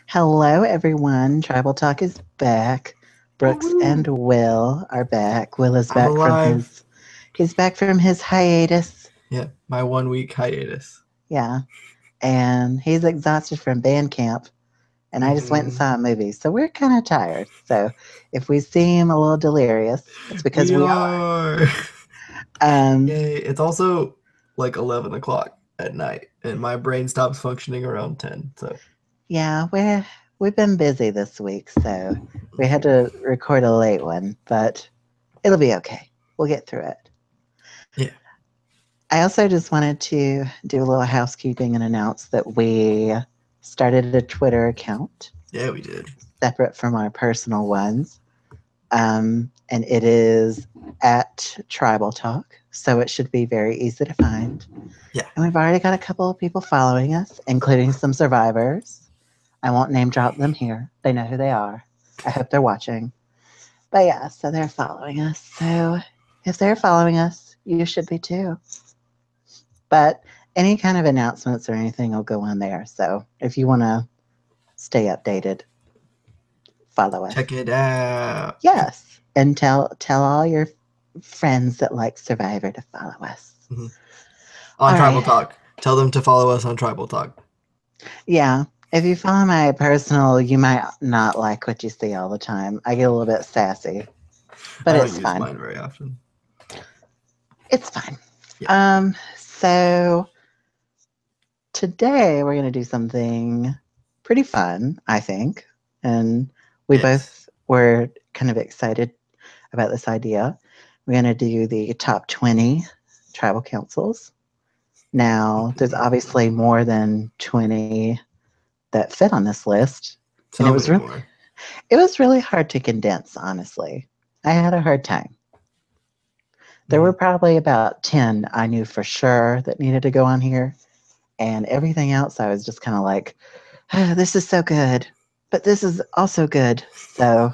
Hello, everyone. Tribal Talk is back. Brooks and Woo! Will are back. Will is I'm back from alive. his hiatus. Yeah, my 1 week hiatus. Yeah, and he's exhausted from band camp. And I just went and hmm saw a movie, so we're kind of tired. So if we seem a little delirious, it's because We we are. are. Um, Yay. It's also like 11 o'clock at night, and my brain stops functioning around 10. So, yeah, we've been busy this week, so we had to record a late one, but it'll be okay. We'll get through it. yeah. I also just wanted to do a little housekeeping and announce that we started a Twitter account Yeah, we did. separate from our personal ones. And it is at Tribal Talk. So it should be very easy to find. Yeah. And we've already got a couple of people following us, including some survivors. I won't name drop them here. They know who they are. I hope they're watching. But yeah, so they're following us. So if they're following us, you should be too. But any kind of announcements or anything will go on there. So if you want to stay updated, follow us. Check it out. Yes, and tell all your friends that like Survivor to follow us. Mhm. On All Tribal right. Talk. Tell them to follow us on Tribal Talk. Yeah. If you follow my personal, you might not like what you see all the time. I get a little bit sassy, but I don't it's use fine. mine very often. It's fine. Yeah. So today we're going to do something pretty fun, I think. And we Yes. both were kind of excited about this idea. We're going to do the top 20 tribal councils. Now, there's Mhm. obviously more than 20 that fit on this list, and So many more. it was really hard to condense, honestly. I had a hard time. There were Mhm. probably about 10 I knew for sure that needed to go on here, and everything else I was just kind of like, this is so good, but this is also good. So,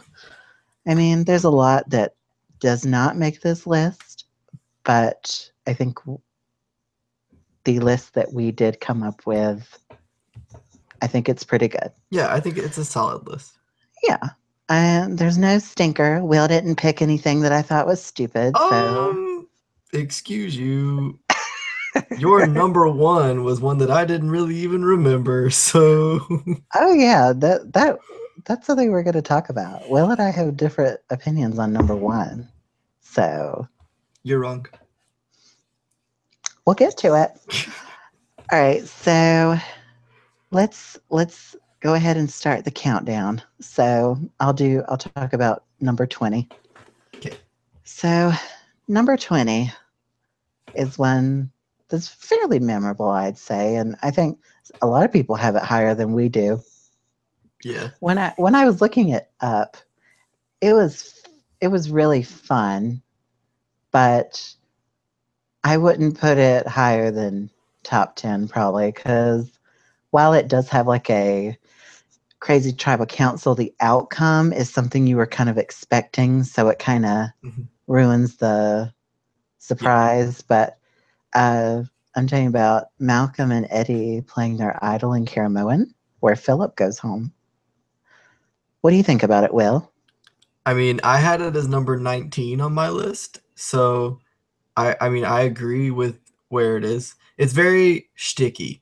I mean, there's a lot that does not make this list, but I think the list that we did come up with, I think it's pretty good. Yeah, I think it's a solid list. Yeah. And there's no stinker. Will didn't pick anything that I thought was stupid. So, Um, excuse you. Your number one was one that I didn't really even remember. So, oh yeah, that's something we're going to talk about. Will and I have different opinions on number one. So, you're wrong. we'll get to it. All right. So, let's go ahead and start the countdown. So, I'll talk about number 20. Okay. So, number 20 is one that's fairly memorable, I'd say, and I think a lot of people have it higher than we do. Yeah. When I was looking it up, it was it was really fun, but I wouldn't put it higher than top 10 probably because while it does have like a crazy tribal council, the outcome is something you were kind of expecting, so it kind of Mhm. ruins the Yeah. surprise. But uh, I'm talking about Malcolm and Eddie playing their idol in Caramoan, where Philip goes home. What do you think about it, Will? I mean, I had it as number 19 on my list. So, I mean, I agree with where it is. It's very shticky.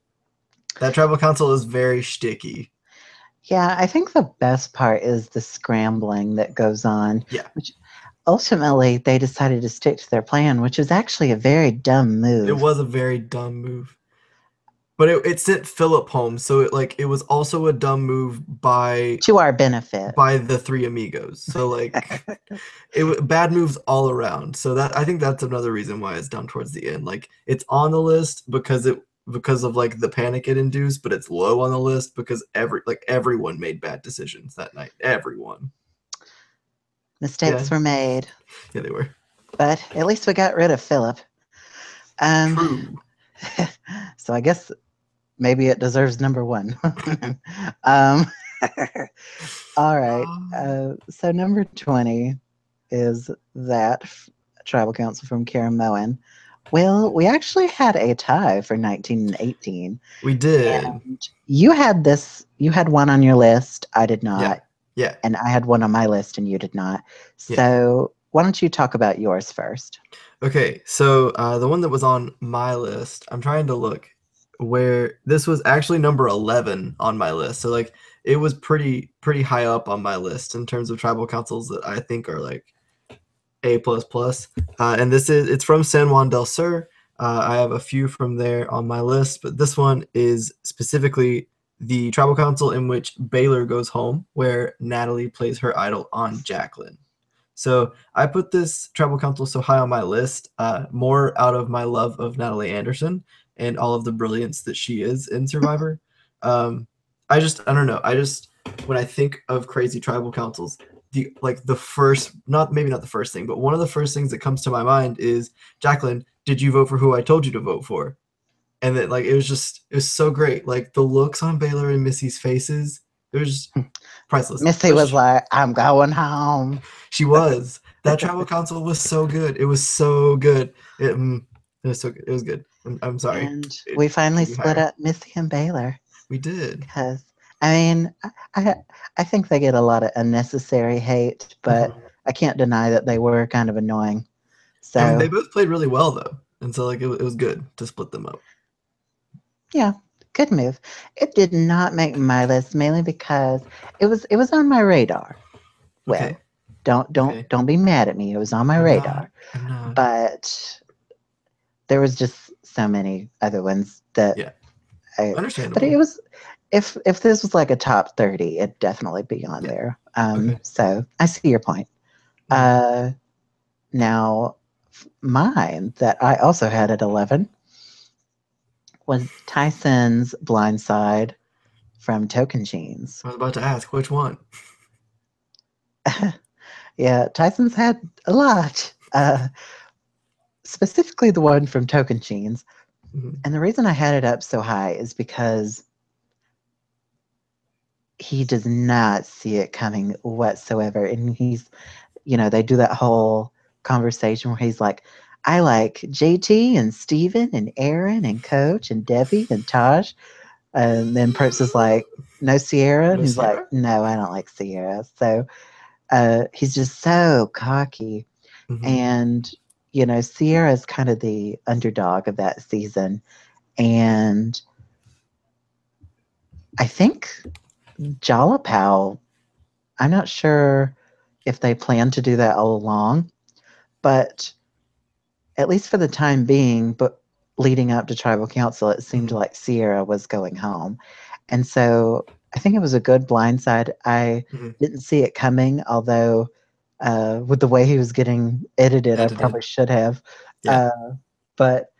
That tribal council is very shticky. Yeah, I think the best part is the scrambling that goes on, Yeah. which ultimately they decided to stick to their plan, which is actually a very dumb It move was a very dumb move. But it sent Philip home, so it was also a dumb move to our benefit. by the three amigos. So like bad moves all around. So that I think that's another reason why it's down towards the end. Like it's on the list because of like the panic it induced, but it's low on the list because everyone made bad decisions that night. Everyone. Yeah. Mistakes were made, Yeah, they were. but at least we got rid of Philip. Um, True. so I guess maybe it deserves number one. um, all right. So number 20 is that tribal council from Caramoan. Well, we actually had a tie for 19 and 18. We did. And you had this you had one on your list, I did Yeah. not, Yeah. and I had one on my list and you did not. Yeah. So why don't you talk about yours first? Okay, so the one that was on my list, I'm trying to look where this was actually number 11 on my list. So like it was pretty high up on my list in terms of tribal councils that I think are like A plus plus. And it's from San Juan del Sur. I have a few from there on my list, but this one is specifically the tribal council in which Baylor goes home, where Natalie plays her idol on Jacqueline. So I put this tribal council so high on my list, more out of my love of Natalie Anderson and all of the brilliance that she is in Survivor. Um, I don't know. I just when I think of crazy tribal councils, the first, not maybe not the first thing, but one of the first things that comes to my mind is, Jacqueline, did you vote for who I told you to vote for? And then like it was so great. Like the looks on Baylor and Missy's faces, it was just priceless. Missy was like, I'm going home. She was. That tribal council was so good. It was so good. It was so good. It was good. I'm sorry. And It we finally should be split higher. up Missy and Baylor We did. because, I mean, I, I think they get a lot of unnecessary hate, but Mhm. I can't deny that they were kind of annoying. I mean, they So, both played really well though, and so like it was good to split them up. yeah, good move. It did not make my list mainly because it was on my radar. Okay. Well, don't don't Okay. don't be mad at me. It was on my I'm not. radar, I'm not. but there was just so many other ones that Yeah. but it Understandable. was if this was like a top 30, it'd definitely be on Yeah. there. Okay. So I see your point. Mhm. Uh, now mine that I also had at 11 was Tyson's Blind Side from Token Jeans. I was about to ask which one. Yeah, Tyson's had a lot. Specifically the one from Token Jeans. Mhm. And the reason I had it up so high is because he does not see it coming whatsoever. And they do that whole conversation where he's like, I like JT and Steven and Aaron and Coach and Debbie and Taj. And then Perks is like, no Sierra. And No he's like, Sierra. no, I don't like Sierra. So he's just so cocky. Hmm. And, Sierra is kind of the underdog of that season. And I think Jalapal, I'm not sure if they plan to do that all along, but at least for the time being, but leading up to tribal council, it seemed Hmm. like Sierra was going home. And so I think it was a good blindside. I Hmm. didn't see it coming, although with the way he was getting edited, I Edited. probably should have. Yeah. Uh, but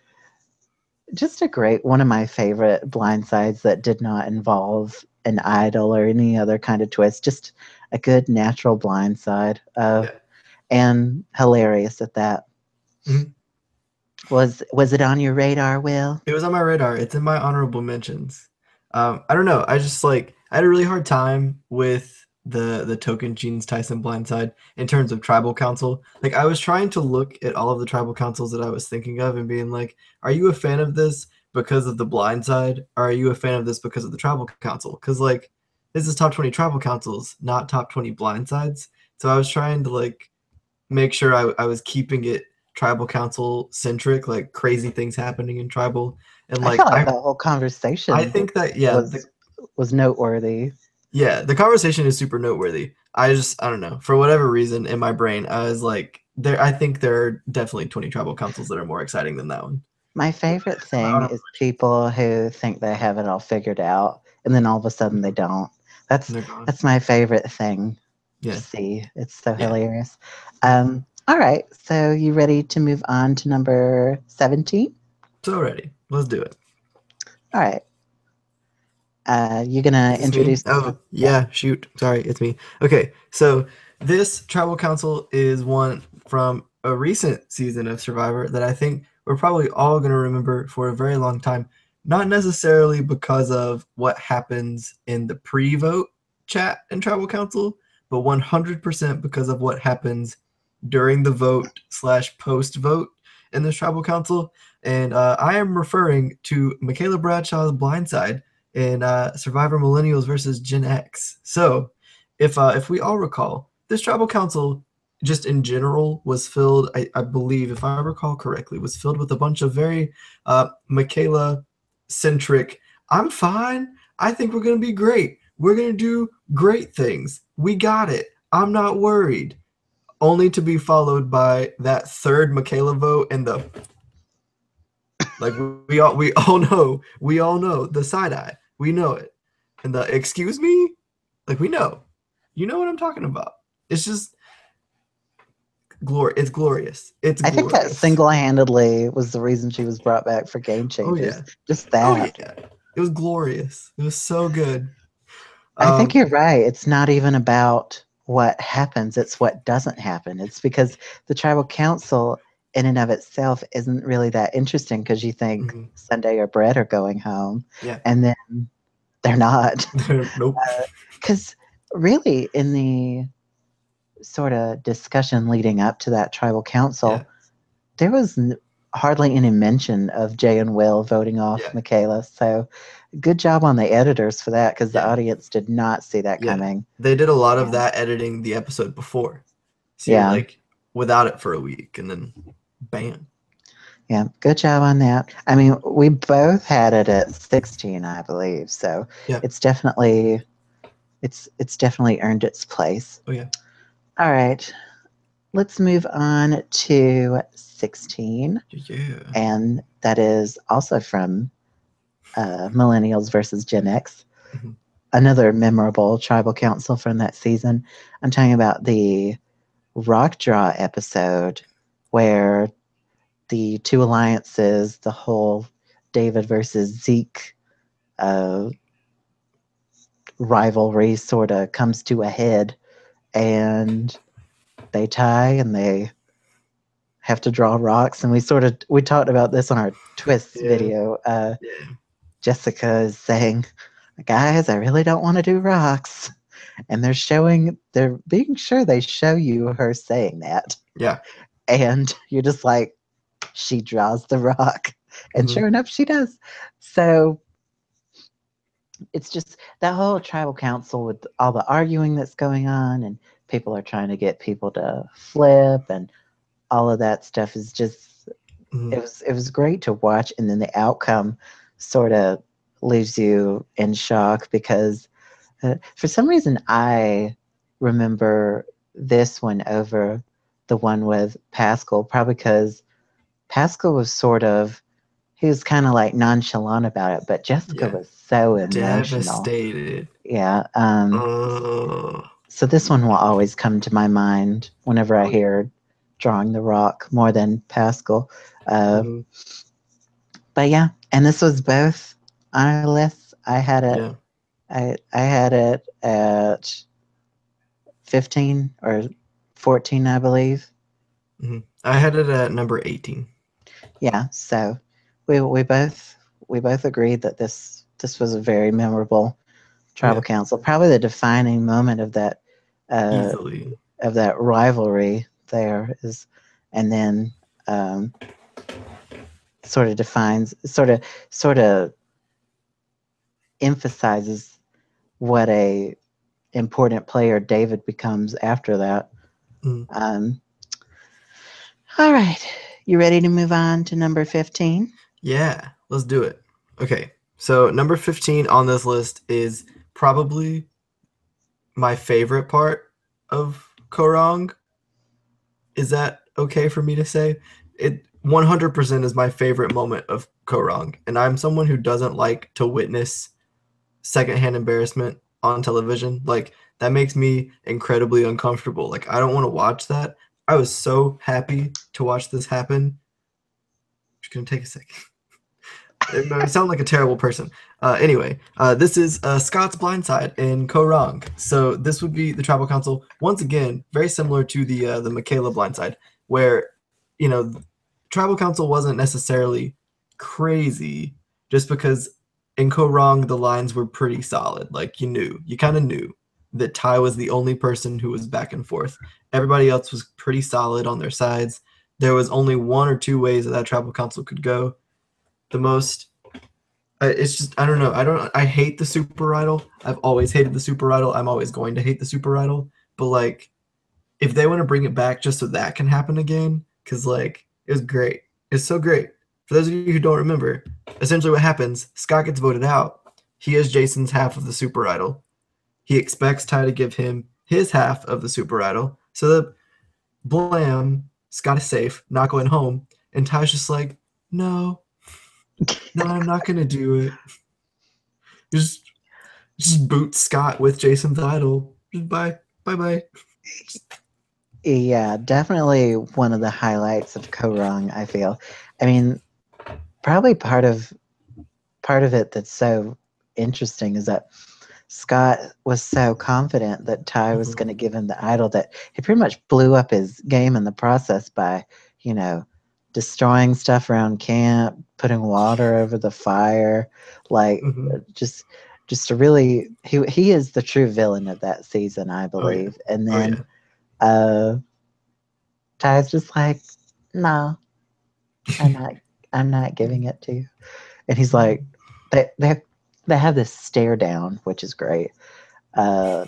just a great one of my favorite blindsides that did not involve an idol or any other kind of twist. Just a good natural blindside, Yeah. and hilarious at that. Mhm. Was it on your radar, Will? It was on my radar. It's in my honorable mentions. I don't know. I just like I had a really hard time with the Token Genes Tyson blindside in terms of tribal council. Like I was trying to look at all of the tribal councils that I was thinking of and being like, are you a fan of this because of the blindside? Or are you a fan of this because of the tribal council? Because like this is top 20 tribal councils, not top 20 blindsides. So I was trying to like make sure I was keeping it tribal council centric, like crazy things happening in tribal. And I felt like like the whole I conversation think that yeah, was noteworthy. the conversation is super noteworthy. I don't know. For whatever reason in my brain, I was like I think there are definitely 20 tribal councils that are more exciting than that one. My So favorite it's my thing honorable is people who think they have it all figured out and then all of a sudden they mention. don't. That's They're gone. that's my favorite thing to Yeah. see. It's so Yeah. hilarious. All right, so you ready to move on to number 17? So ready. Let's do it. All right. You're gonna Is this me? introduce this one? Oh, yeah, shoot. Sorry, it's me. Okay, so this tribal council is one from a recent season of Survivor that I think we're probably all going to remember for a very long time. Not necessarily because of what happens in the pre vote chat in tribal council, but 100% because of what happens during the vote slash post vote in this tribal council. And I am referring to Michaela Bradshaw's blindside in Survivor Millennials versus Gen X. So, if we all recall, this tribal council, just in general, was filled. I believe, if I recall correctly, was filled with a bunch of very Michaela centric. I'm fine. I think we're gonna be great. We're gonna do great things. We got it. I'm not worried. Only to be followed by that third Michaela vote and the like we all know the side eye. We know it. And the excuse me? Like we know. You know what I'm talking about. It's just it's glorious. It's I think that glorious. single-handedly was the reason she was brought back for Game Changers. yeah. Just that. Oh yeah. It was glorious. It was so good. I think you're right. It's not even about what happens, it's what doesn't happen. It's because the tribal council in and of itself isn't really that interesting because you think Sunday or Brett are going home. Yeah. And then they're not. Nope. Because really, in the sort of discussion leading up to that tribal council, there was hardly any mention of Jay and Will voting off Michaela. So good job on the editors for that because the audience did not see that coming. They did a lot of that editing the episode before. So you're like without it for a week and then bam. Yeah, good job on that. I mean, we both had it at 16, I believe. So it's definitely earned its place. Oh yeah. All right. Let's move on to 16. Yeah. And that is also from Millennials versus Gen X. Mm-hmm. Another memorable tribal council from that season. I'm talking about the Rock Draw episode where the two alliances, the whole David versus Zeke rivalry sort of comes to a head, and they tie and they have to draw rocks. And we talked about this on our Twists video. Jessica is saying, guys, I really don't want to do rocks. And they're being sure they show you her saying that. Yeah. And you're just like, she draws the rock. And sure enough, she does. So it's just that whole tribal council with all the arguing that's going on, and people are trying to get people to flip, and all of that stuff is just, it was great to watch. And then the outcome sort of leaves you in shock because for some reason I remember this one over the one with Pascal, probably because Pascal was he was kind of like nonchalant about it, but Jessica was so emotional. Devastated. Yeah. So this one will always come to my mind whenever I hear drawing the rock more than Pascal. But yeah, and this was both on our list. I had it. I had it at 15 or 14, I believe. I had it at number 18. Yeah, so we both agreed that this was a very memorable tribal council. Probably the defining moment of that easily of that rivalry there is, and then sort of emphasizes what a important player David becomes after that. All right, you ready to move on to number 15? Yeah, let's do it. Okay, so number 15 on this list is probably my favorite part of Korong. Is that okay for me to say? It 100% is my favorite moment of Korong, and I'm someone who doesn't like to witness secondhand embarrassment on television. Like, that makes me incredibly uncomfortable. Like, I don't want to watch that. I was so happy to watch this happen. Just gonna take a second. I sound like a terrible person. Anyway, this is Scott's Blindside in Korong. So this would be the tribal council, once again, very similar to the Michaela Blindside, where, tribal council wasn't necessarily crazy, just because in Korong the lines were pretty solid. Like, you kind of knew that Ty was the only person who was back and forth. Everybody else was pretty solid on their sides. There was only one or two ways that tribal council could go. The most It's just I don't know. I hate the super idol. I've always hated the super idol. I'm always going to hate the super idol. But like, if they want to bring it back just so that can happen again, because like it was great. It's so great. For those of you who don't remember, essentially what happens: Scott gets voted out. He has Jason's half of the super idol. He expects Ty to give him his half of the super idol. So that blam, Scott is safe, not going home, and Ty's just like, no, no, I'm not gonna do it. Just just boot Scott with Jason's idol. Just bye. Bye bye. Yeah, definitely one of the highlights of Korong, I feel. I mean, probably part of it that's so interesting is that Scott was so confident that Ty was going to give him the idol that he pretty much blew up his game in the process by, you know, destroying stuff around camp, putting water over the fire, like just just a really he is the true villain of that season, I believe. And then Ty's just like, no, I'm not I'm not giving it to you. And he's like, they have this stare down, which is great. And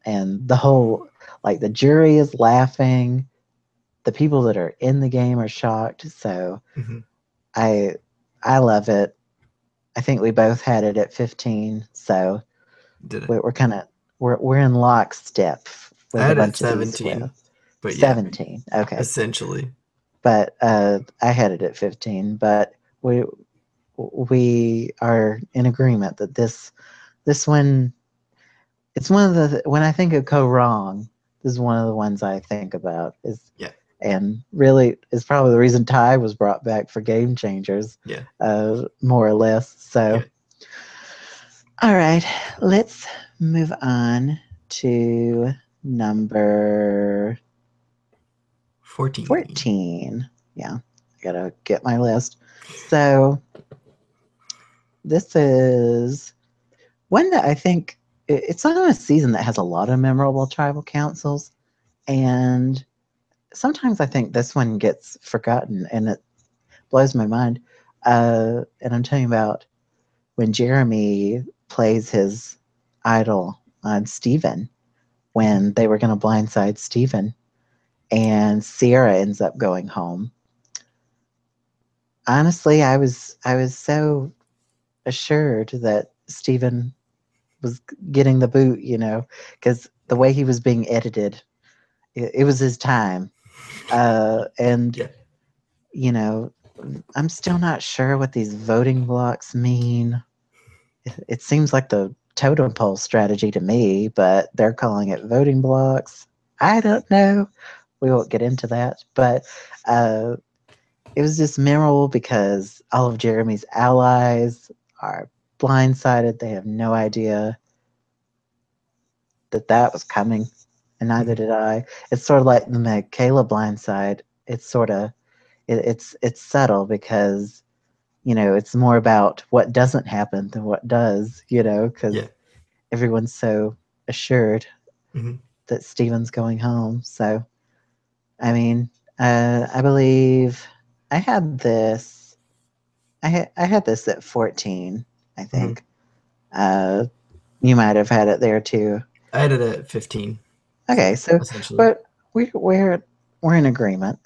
the whole like the jury is laughing, the people that are in the game are shocked. So I love it. I think we both had it at 15, so we're kind of we're in lockstep with I had a it at bunch of these. 17, but 17, okay. essentially. But I had it at 15. But we are in agreement that this one, it's one of the, when I think of Korong, this is one of the ones I think about is and really is probably the reason Ty was brought back for Game Changers, more or less. So all right, let's move on to number 14. Yeah, I gotta get my list. So this is one that I think it's not a season that has a lot of memorable tribal councils, and sometimes I think this one gets forgotten, and it blows my mind. And I'm talking about when Jeremy plays his idol on Steven, when they were going to blindside Steven, and Sierra ends up going home. Honestly, I was so assured that Steven was getting the boot, you know, because the way he was being edited, it was his time. And, you know, I'm still not sure what these voting blocks mean. It seems like the totem pole strategy to me, but they're calling it voting blocks. I don't know. We won't get into that. But it was just memorable because all of Jeremy's allies are blindsided. They have no idea that was coming, and neither did I. It's sort of like the Michaela blindside. It's sort of it's subtle because, you know, it's more about what doesn't happen than what does, you know, because everyone's so assured that Steven's going home. So, I mean, I believe I had this. I had this at 14, I think. You might have had it there too. I had it at 15. Okay, so but we're in agreement.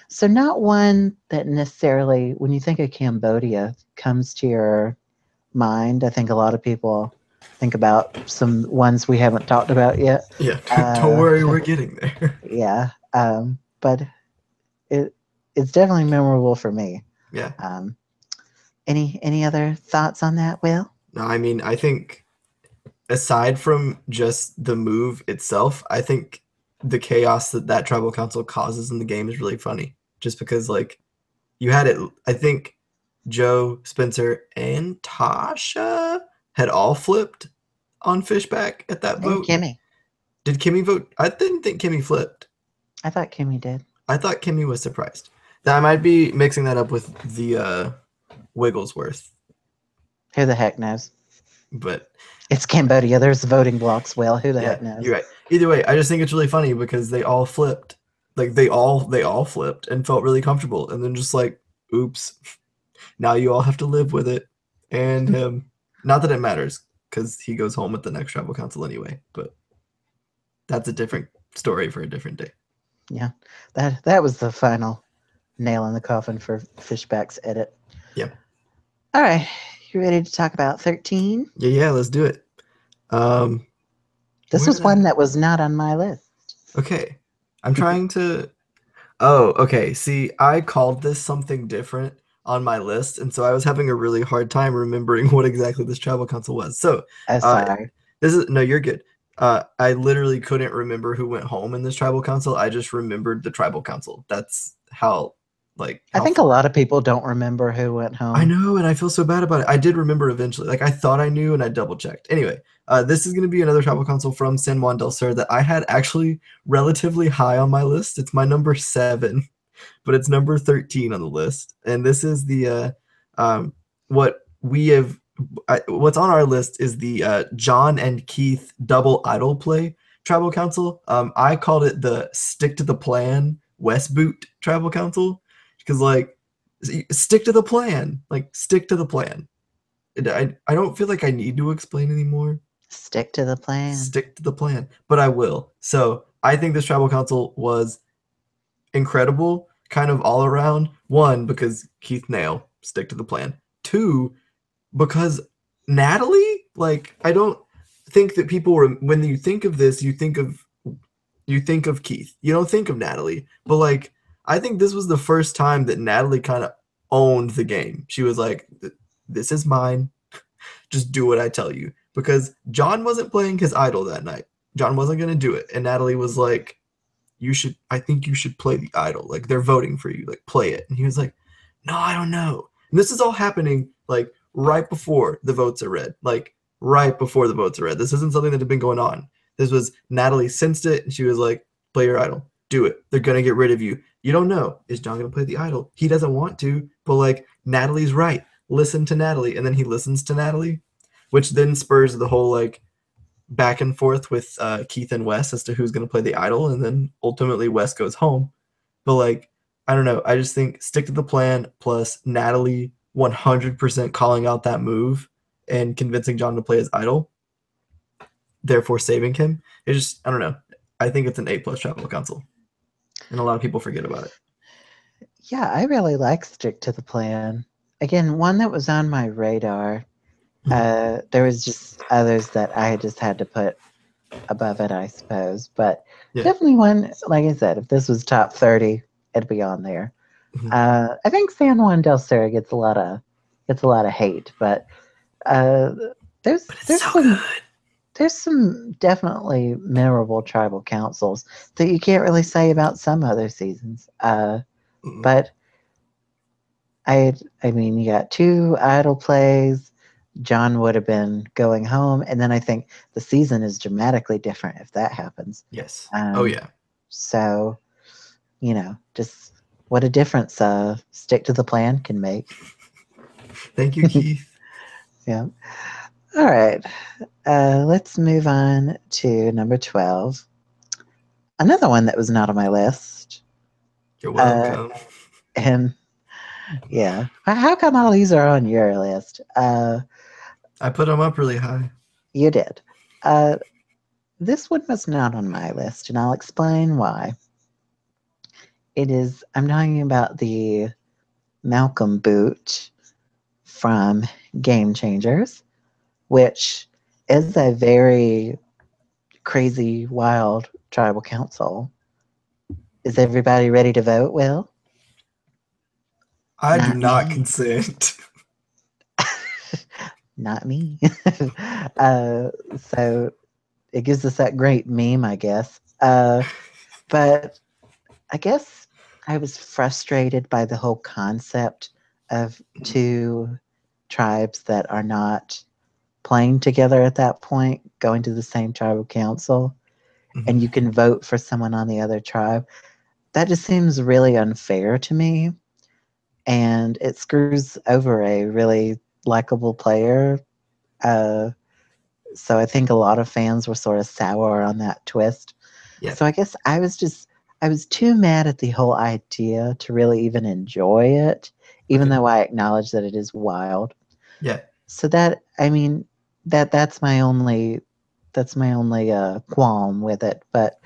So not one that necessarily, when you think of Cambodia, comes to your mind. I think a lot of people think about some ones we haven't talked about yet. Yeah, don't worry, we're getting there. Yeah, but it's definitely memorable for me. Yeah. Any other thoughts on that, Will? No, I mean, I think aside from just the move itself, I think the chaos that tribal council causes in the game is really funny. Just because, like, you had it, I think Joe, Spencer, and Tasha had all flipped on Fishback at that vote. Kimmy. Did Kimmy vote? I didn't think Kimmy flipped. I thought Kimmy did. I thought Kimmy was surprised. Now, I might be mixing that up with the Wigglesworth. Who the heck knows? But it's Cambodia. There's voting blocks. Well, who the heck knows? You're right. Either way, I just think it's really funny because they all flipped. Like they all flipped and felt really comfortable, and then just like, oops, now you all have to live with it. and him. Not that it matters, because he goes home with the next tribal council anyway. But that's a different story for a different day. Yeah, that was the final nail in the coffin for Fishback's edit. Yeah. All right, you ready to talk about 13? Yeah, let's do it. This where was did one I- that was not on my list. Okay. I'm trying to. Oh, okay. See, I called this something different on my list, and so I was having a really hard time remembering what exactly this tribal council was. So, Oh, uh, sorry. this is no, you're good. I literally couldn't remember who went home in this tribal council. I just remembered the tribal council. That's how, like, I how think a lot of people don't remember who went home. I know, and I feel so bad about it. I did remember eventually. Like I thought I knew, and I double checked. Anyway, this is going to be another tribal council from San Juan del Sur that I had actually relatively high on my list. It's my number 7, but it's number 13 on the list. And this is the what we have. What's on our list is the John and Keith double idol play tribal council. I called it the stick to the plan West Boot tribal council because like stick to the plan, like stick to the plan. I don't feel like I need to explain anymore. Stick to the plan. Stick to the plan, but I will. So I think this tribal council was incredible, kind of all around. One, because Keith Nail, stick to the plan. Two, because Natalie, like I don't think that people were when you think of this, you think of Keith. You don't think of Natalie. But like I think this was the first time that Natalie kind of owned the game. She was like, this is mine. Just do what I tell you. Because John wasn't playing his idol that night. John wasn't going to do it. And Natalie was like, I think you should play the idol. Like they're voting for you. Like play it. And he was like, no, I don't know. And this is all happening like right before the votes are read. Like right before the votes are read. This isn't something that had been going on. This was Natalie sensed it and she was like, play your idol. Do it. They're going to get rid of you. You don't know. Is John going to play the idol? He doesn't want to, but like Natalie's right. Listen to Natalie. And then he listens to Natalie, which then spurs the whole like back and forth with Keith and Wes as to who's going to play the idol. And then ultimately Wes goes home. But like, I don't know. I just think stick to the plan plus Natalie 100% calling out that move and convincing John to play his idol, therefore saving him. It's just, I don't know. I think it's an A+ tribal council. And a lot of people forget about it. Yeah, I really like Stick to the Plan. Again, one that was on my radar. There was just others that I just had to put above it, I suppose. But definitely one, like I said, if this was top 30, it'd be on there. I think San Juan del Sur gets a lot of hate, but there's some definitely memorable tribal councils that you can't really say about some other seasons. But I mean, you got 2 idol plays. John would have been going home, and then I think the season is dramatically different if that happens. Yes. Yeah. So, just what a difference stick to the plan can make. Thank you, Keith. Yeah. All right. Let's move on to number 12. Another one that was not on my list. You're welcome. And yeah, how come all these are on your list? I put them up really high. You did. This one was not on my list, and I'll explain why. I'm talking about the Malcolm boot from Game Changers, which is a very crazy, wild tribal council. Is everybody ready to vote, Will? I do not consent. Not me. So it gives us that great meme, I guess. But I guess I was frustrated by the whole concept of 2 tribes that are not playing together at that point, going to the same tribal council, and you can vote for someone on the other tribe. That just seems really unfair to me, and it screws over a really likable player. So I think a lot of fans were sort of sour on that twist. Yeah. So I guess I was too mad at the whole idea to really even enjoy it, even though I acknowledge that it is wild. Yeah. So that, I mean, that's my only qualm with it. But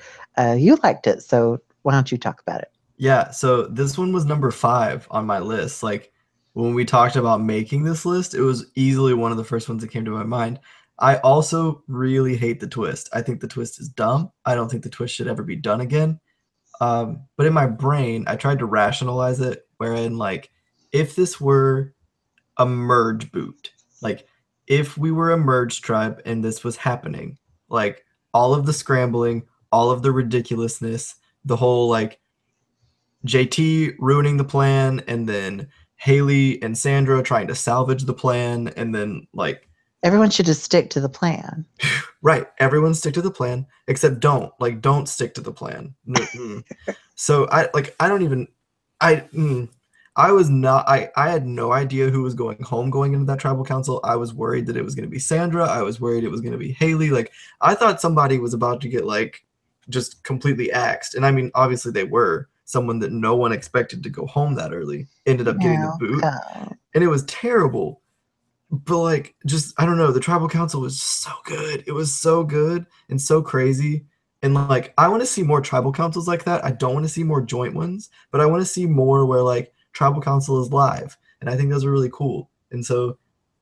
you liked it, so why don't you talk about it? Yeah, so this one was number 5 on my list. Like when we talked about making this list, it was easily one of the first ones that came to my mind. I also really hate the twist. I think the twist is dumb. I don't think the twist should ever be done again. But in my brain, I tried to rationalize it, wherein like if this were a merge boot, like if we were a merge tribe and this was happening, like all of the scrambling, all of the ridiculousness, the whole like JT ruining the plan, and then Haley and Sandra trying to salvage the plan, and then like Everyone should just stick to the plan. right, everyone stick to the plan except don't stick to the plan. So I don't even I I was not I had no idea who was going home going into that tribal council. I was worried that it was going to be Sandra. I was worried it was going to be Haley. Like I thought somebody was about to get like just completely axed. And I mean obviously they were. Someone that no one expected to go home that early ended up getting the No, boot. And it was terrible. But like just I don't know, the tribal council was so good. It was so good and so crazy. And like I want to see more tribal councils like that. I don't want to see more joint ones, but I want to see more where like tribal council is live. And I think those are really cool. And so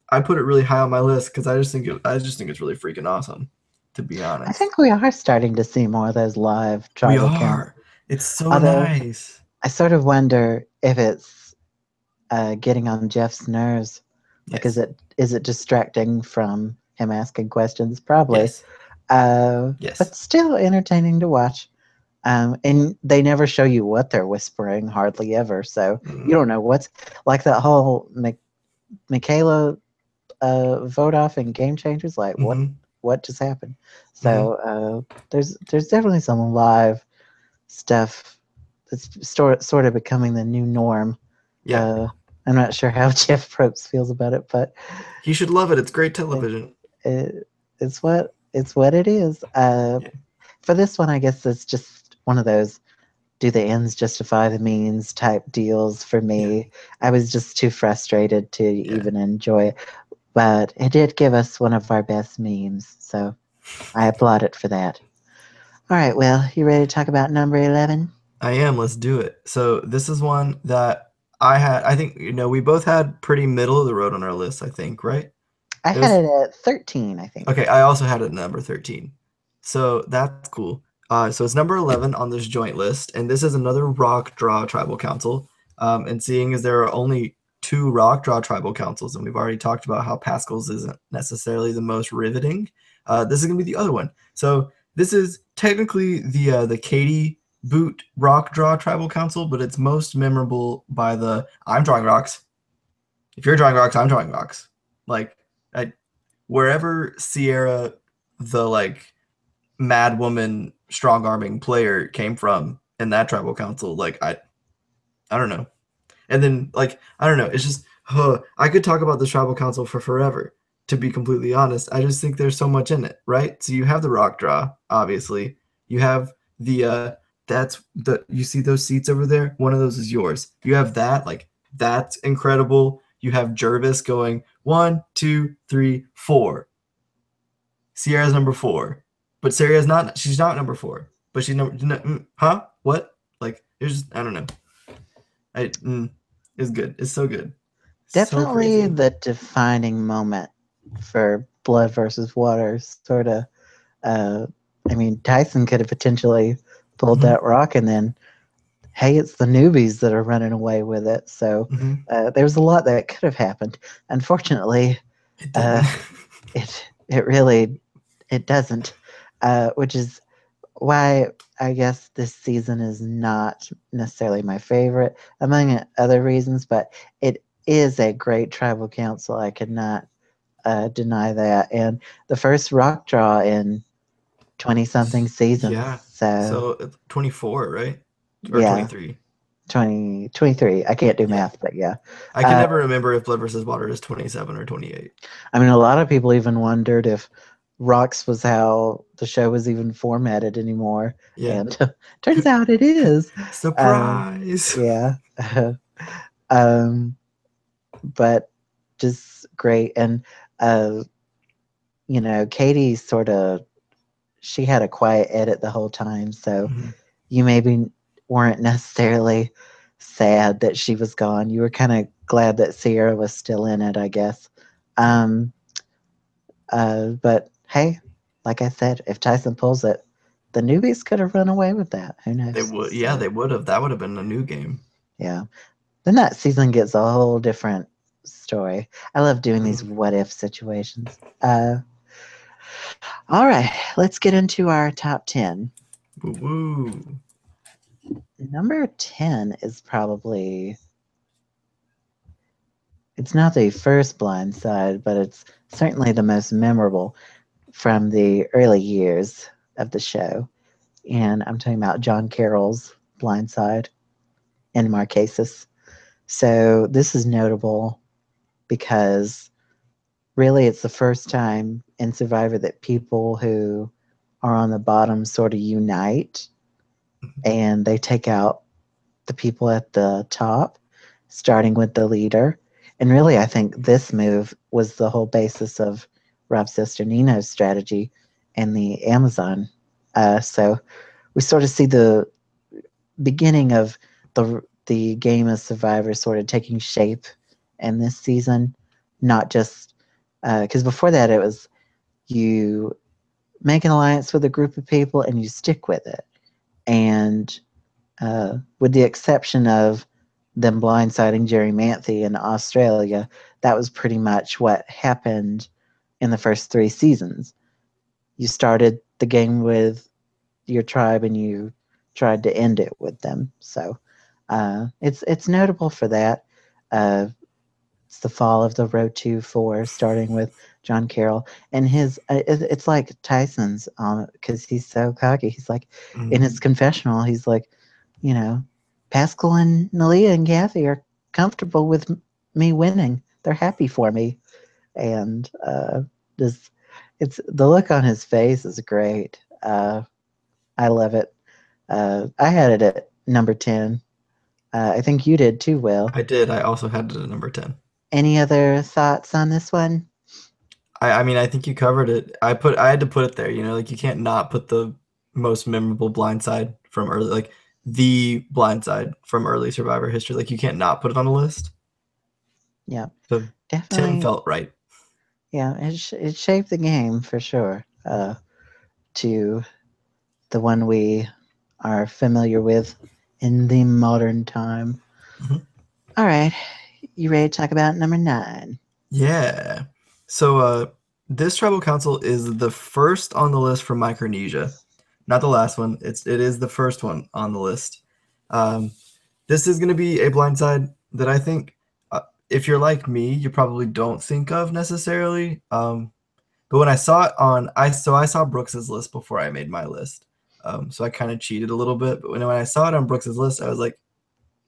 I put it really high on my list because I just think it's really freaking awesome, to be I honest. think we are starting to see more of those live We tribal counts. are. It's so Although nice. I sort of wonder if it's getting on Jeff's nerves. Like, Yes. is it distracting from him asking questions? Probably. Yes. But Yes. still entertaining to watch. And they never show you what they're whispering, hardly ever. So you don't know what's like that whole Michaela vote off in Game Changers. Like Mm-hmm. what just happened? Mm-hmm. So there's definitely some live stuff that's sort of becoming the new norm. Yeah. Uh, I'm not sure how Jeff Probst feels about it, but He should love it. It's great it, television. it's what it is. Yeah. For this one, I guess it's just one of those do the ends justify the means type deals for Yeah. me. I was just too frustrated to Yeah. even enjoy it, but it did give us one of our best memes, so I applaud it for that. All right, well, you ready to talk about number 11? I am. Let's do it. So this is one that I had. I think we both had pretty middle of the road on our list. I think, right? I It had was it at 13, I think. okay. I also had it at number 13. So that's cool. So it's number 11 on this joint list, and this is another rock draw tribal council. And seeing as there are only 2 rock draw tribal councils, and we've already talked about how Pascal's isn't necessarily the most riveting, this is gonna be the other one. So this is technically the Katie Boot rock draw tribal council, but it's most memorable by the I'm drawing rocks. If you're drawing rocks, I'm drawing rocks. Like I, wherever Sierra, the like mad woman strong arming player came from in that tribal council, like I don't know. And then like I don't know, it's just I could talk about the tribal council for forever, to be completely honest. I just think there's so much in it, right? So you have the rock draw, obviously. You have the that's the you see those seats over there? One of those is yours. You have that, like that's incredible. You have Jervis going 1, 2, 3, 4. Sierra's number 4. But she's not number 4. But she's huh? What? Like it's just I don't know. It's good. It's so good. So Definitely crazy. the defining moment for Blood versus Water. Sort of, uh, I mean, Tyson could have potentially pulled Mhm. that rock, and then, hey, it's the newbies that are running away with it. So Mhm. there's a lot that could have happened. Unfortunately, It uh, didn't. it really it doesn't, which is why I guess this season is not necessarily my favorite, among other reasons, but it is a great tribal council. I could not deny that. And the first rock draw in 20 something seasons. Yeah. So, So it's 24, right? Or yeah, 23. 2023. I can't do Yeah. math, but yeah. I can Uh, never remember if Blood versus Water is 27 or 28. I mean, a lot of people even wondered if Rocks was how the show was even formatted anymore. Yeah. And turns out it is. Um, Surprise. yeah. um, but just great. And Katie she had a quiet edit the whole time, so Mhm. you maybe weren't necessarily sad that she was gone. You were kind of glad that Sierra was still in it, I guess. Um, but hey, like I said, if Tyson pulls it, the newbies could have run away with that. Who They knows? would, yeah, So, they would have. That would have been a new game. yeah. Then that season gets a whole different story. I love doing these Mhm. what if situations. All right, let's get into our top 10. Woo woo. Number 10 is probably, it's not the first Blind Side, but it's certainly the most memorable from the early years of the show. And I'm talking about John Carroll's Blind Side in Marquesas. So this is notable because really it's the first time in Survivor that people who are on the bottom sort of unite and they take out the people at the top, starting with the leader. And really, I think this move was the whole basis of Rob Nino's strategy and the Amazon. So we sort of see the beginning of the game of Survivor sort of taking shape in this season, not just because before that it was you make an alliance with a group of people and you stick with it. And with the exception of them blindsiding Jerry Manthe in Australia, that was pretty much what happened in the first 3 seasons. You started the game with your tribe and you tried to end it with them. So it's notable for that. It's the fall of the Road to 4, starting with John Carroll. And it's like Tyson's because he's so cocky. He's like, in his Mhm. confessional, he's like, you know, Pascal and Nalia and Kathy are comfortable with me winning. They're happy for me. And this, it's the look on his face is great. I love it. I had it at number 10. I think you did too, Will. I did. I also had it at number 10. Any other thoughts on this one? I mean, I think you covered it. I had to put it there, like you can't not put the most memorable blindside from early, like the blindside from early Survivor history. Like you can't not put it on the list. Yeah, So 10 definitely. felt right. Yeah, it shaped the game for sure to the one we are familiar with in the modern time. Mhm. All right, you ready to talk about number 9? Yeah. So this tribal council is the first on the list from Micronesia. Not the last one. It is the first one on the list. Um, this is going to be a blindside that I think, if you're like me, you probably don't think of necessarily. But when I saw it I saw Brooks's list before I made my list. So I kind of cheated a little bit. But when I saw it on Brooks's list, I was like,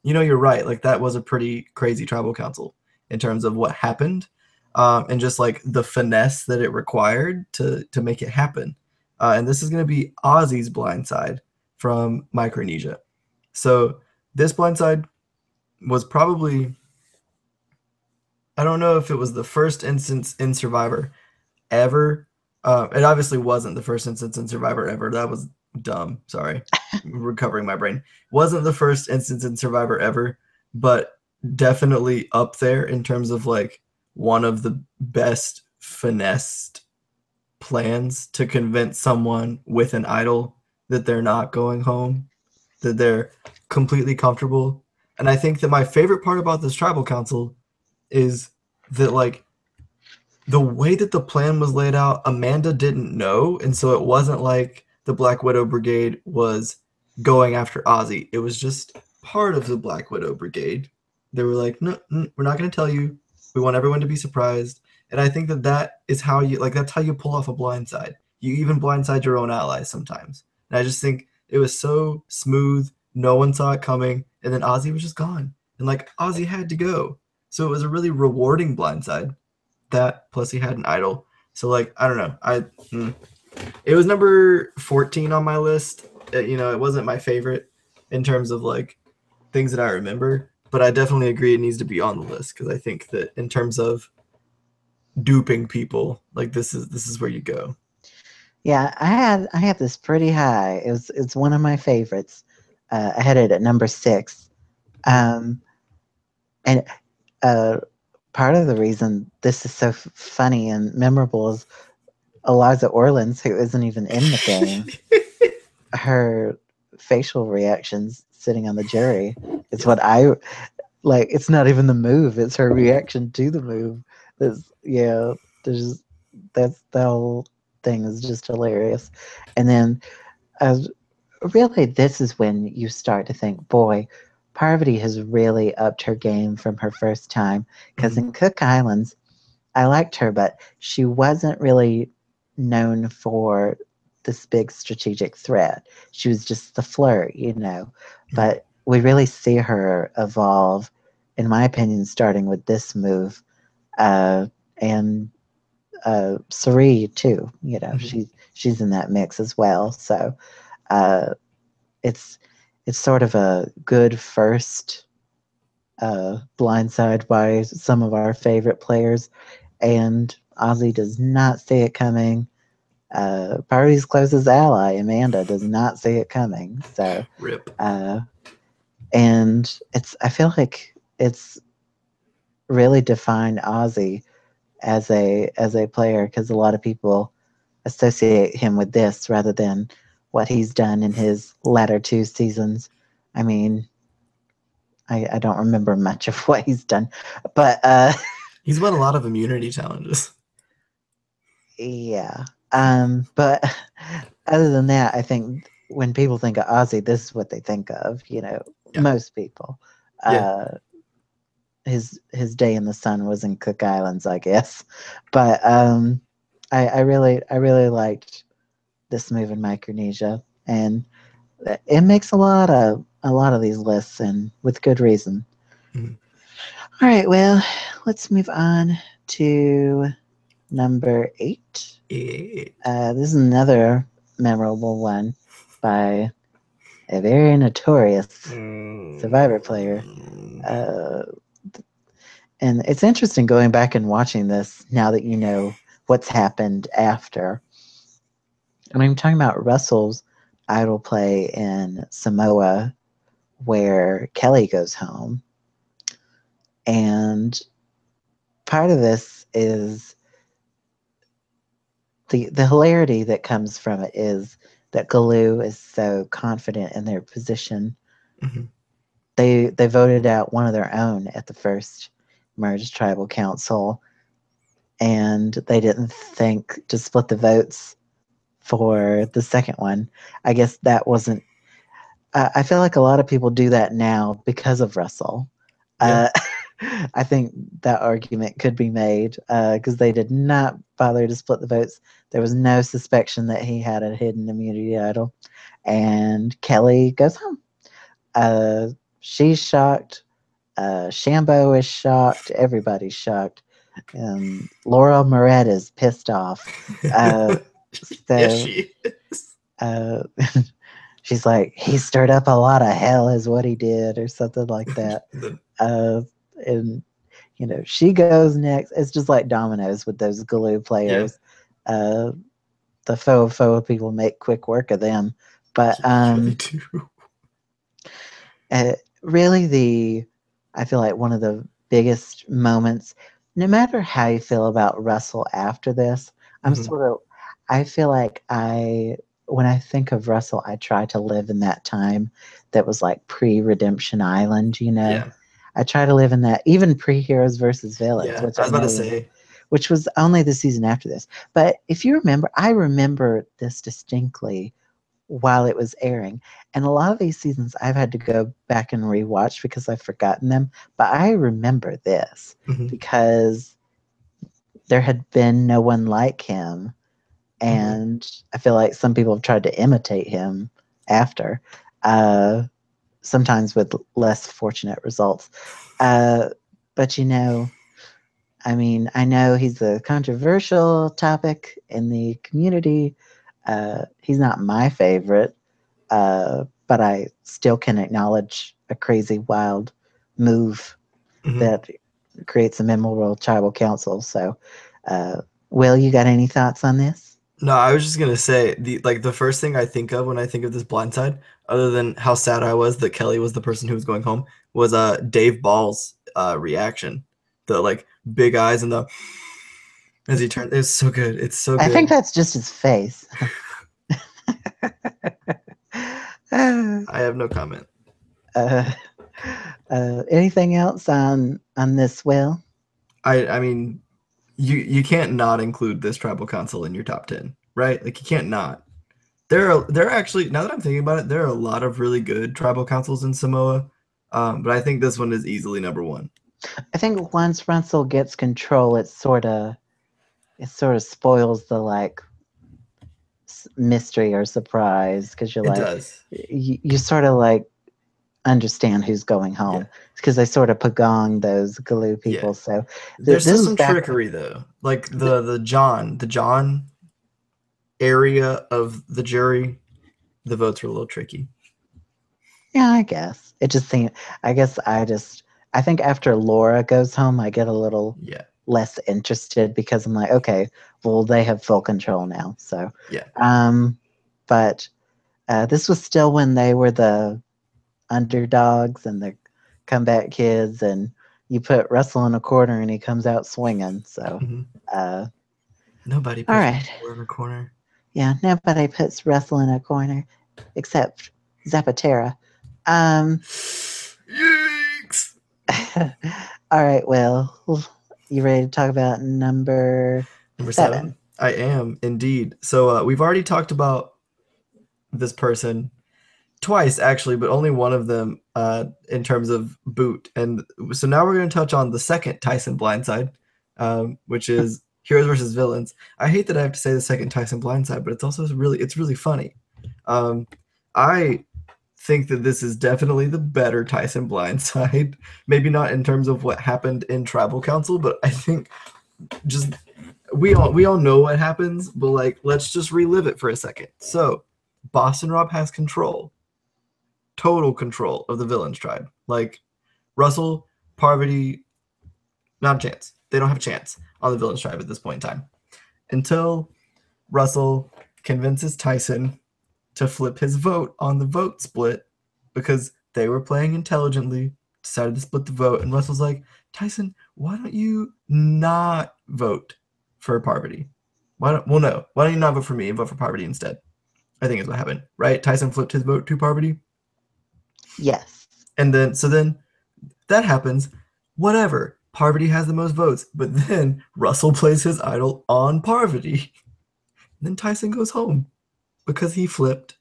you're right. Like that was a pretty crazy tribal council in terms of what happened, and just like the finesse that it required to make it happen. And this is going to be Ozzy's blindside from Micronesia. So this blindside was probably, I don't know if it was the first instance in Survivor ever. It obviously wasn't the first instance in Survivor ever. That was dumb. Sorry. Recovering my brain. Wasn't the first instance in Survivor ever, but definitely up there in terms of like one of the best finessed plans to convince someone with an idol that they're not going home, that they're completely comfortable. And I think that my favorite part about this tribal council is that like the way that the plan was laid out, Amanda didn't know, and so it wasn't like the Black Widow Brigade was going after Ozzy. It was just part of the Black Widow Brigade. They were like, no, we're not going to tell you. We want everyone to be surprised. And I think that is how that's how you pull off a blindside. You even blindside your own allies sometimes. And I just think it was so smooth. No one saw it coming. And then Ozzy was just gone. And like Ozzy had to go. So it was a really rewarding blindside. That plus he had an idol. So like I don't know. It was number 14 on my list. It wasn't my favorite in terms of like things that I remember, but I definitely agree it needs to be on the list because I think that in terms of duping people. Like this is where you go. Yeah, I have this pretty high. It's one of my favorites. I had it at number 6. Um, and uh, part of the reason this is so funny and memorable is Eliza Orlins, who isn't even in the game. Her facial reactions sitting on the jury is what I like. It's not even the move; it's her reaction to the move. There's that's the whole thing is just hilarious. And then, really, this is when you start to think, boy, Parvati has really upped her game from her first time. Because in Cook Islands, I liked her, but she wasn't really known for this big strategic threat. She was just the flirt, you know. But we really see her evolve, in my opinion, starting with this move, and Sari too. You know, she's in that mix as well. So uh, it's sort of a good first blindside by some of our favorite players, and Ozzy does not see it coming. Party's closest ally, Amanda, does not see it coming. So, Rip. And I feel like it's really defined Ozzy as a player, because a lot of people associate him with this rather than what he's done in his latter 2 seasons. I mean, I don't remember much of what he's done, but he's won a lot of immunity challenges. Yeah. But other than that, I think when people think of Ozzy, this is what they think of, you know, most people. His day in the sun was in Cook Islands, I guess. But I really liked this move in Micronesia, and it makes a lot of these lists, and with good reason. All right, well, let's move on to number 8. This is another memorable one by a very notorious Survivor player. And it's interesting going back and watching this now that you know what's happened after. And I'm talking about Russell's idol play in Samoa, where Kelly goes home. And part of this is the hilarity that comes from it is that Galoo is so confident in their position. They voted out one of their own at the first merged tribal council, and they didn't think to split the votes for the second one. I guess that wasn't. I feel like a lot of people do that now because of Russell. I think that argument could be made because they did not bother to split the votes. There was no suspicion that he had a hidden immunity idol. And Kelly goes home. She's shocked. Shambo is shocked. Everybody's shocked. Laura Moret is pissed off. Yes, she is. She's like, he stirred up a lot of hell is what he did, or something like that. And you know, she goes next. It's just like dominoes with those Galoo players. The faux people make quick work of them. But really, I feel like one of the biggest moments, no matter how you feel about Russell after this, I feel like when I think of Russell, I try to live in that time that was like pre-Redemption Island, you know? Yeah. I try to live in that, even pre-Heroes versus Villains, Yeah, which I was about to say, which was only the season after this. But if you remember, I remember this distinctly while it was airing. And a lot of these seasons I've had to go back and rewatch because I've forgotten them. But I remember this because there had been no one like him. And I feel like some people have tried to imitate him after, sometimes with less fortunate results. But you know, I mean, I know he's a controversial topic in the community. He's not my favorite, but I still can acknowledge a crazy, wild move that creates a memorable tribal council. So Will, you got any thoughts on this? No, I was just gonna say the first thing I think of when I think of this Blindside, other than how sad I was that Kelly was the person who was going home, was Dave Ball's reaction. The like big eyes and the as he turned. It's so good. It's so I good. think that's just his face. I have no comment. Anything else on this, Will? I mean, you can't not include this tribal council in your top 10, right? Like you can't not. There are actually, now that I'm thinking about it, there are a lot of really good tribal councils in Samoa, but I think this one is easily number one. I think once Russell gets control, it sort of spoils the like mystery or surprise because you're It like does. you sort of like understand who's going home because they sort of pagong those Galoo people. So there's still some trickery though, like the John area of the jury, the votes were a little tricky. Yeah, I guess it just seemed. I think after Laura goes home, I get a little less interested because I'm like, okay, well they have full control now. So but this was still when they were the underdogs and the comeback kids, and you put Russell in a corner and he comes out swinging. So nobody puts Russell in a corner. Yeah, nobody puts Russell in a corner except Zapatera. Yikes! All right, well, you ready to talk about number 7? I am indeed. So we've already talked about this person twice, actually, but only one of them in terms of boot. And so now we're going to touch on the second Tyson Blindside, which is Heroes versus Villains. I hate that I have to say the second Tyson Blindside, but it's also really funny. I think that this is definitely the better Tyson Blindside. Maybe not in terms of what happened in Tribal Council, but I think just we all know what happens, but like let's just relive it for a second. So Boston Rob has total control of the Villains tribe. Like Russell, Parvati, not a chance. They don't have a chance on the Villains tribe at this point in time. Until Russell convinces Tyson to flip his vote on the vote split because they were playing intelligently, decided to split the vote, and Russell's like, Tyson, why don't you not vote for Parvati? Why don't you not vote for me and vote for Parvati instead? I think is what happened, right? Tyson flipped his vote to Parvati. Yes. And then that happens. Whatever. Parvati has the most votes, but then Russell plays his idol on Parvati. Then Tyson goes home because he flipped.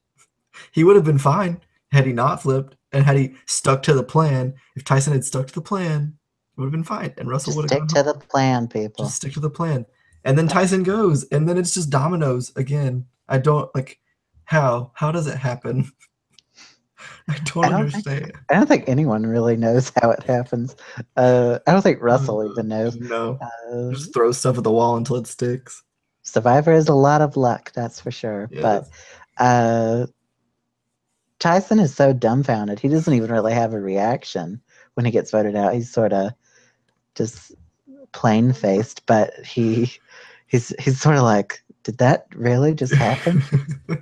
He would have been fine had he not flipped and had he stuck to the plan. If Tyson had stuck to the plan, it would have been fine. And Russell would have stick to the plan, people. Just stick to the plan. And then Tyson goes, and then it's just dominoes again. I don't like how does it happen? I don't understand. I don't think anyone really knows how it happens. I don't think Russell even knows. No. Just throw stuff at the wall until it sticks. Survivor is a lot of luck, that's for sure. Yeah, but Tyson is so dumbfounded. He doesn't even really have a reaction when he gets voted out. He's sort of just plain faced, but he's sort of like, did that really just happen?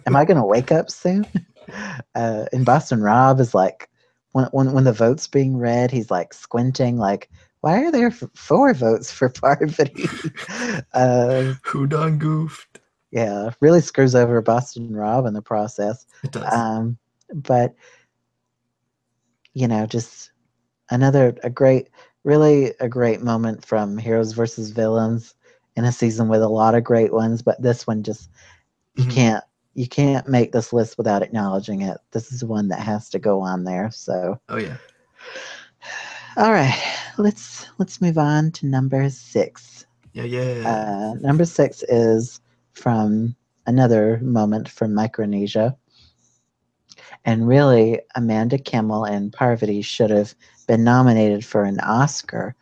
Am I going to wake up soon? And Boston Rob is like, when the vote's being read, he's like squinting, like, why are there 4 votes for Parvati? Who done goofed? Yeah, really screws over Boston Rob in the process. It does. But just a great moment from Heroes versus Villains in a season with a lot of great ones, but this one just you can't make this list without acknowledging it. This is one that has to go on there. So all right, let's move on to number 6. Number 6 is from another moment from Micronesia. And really, Amanda Kimmel and Parvati should have been nominated for an Oscar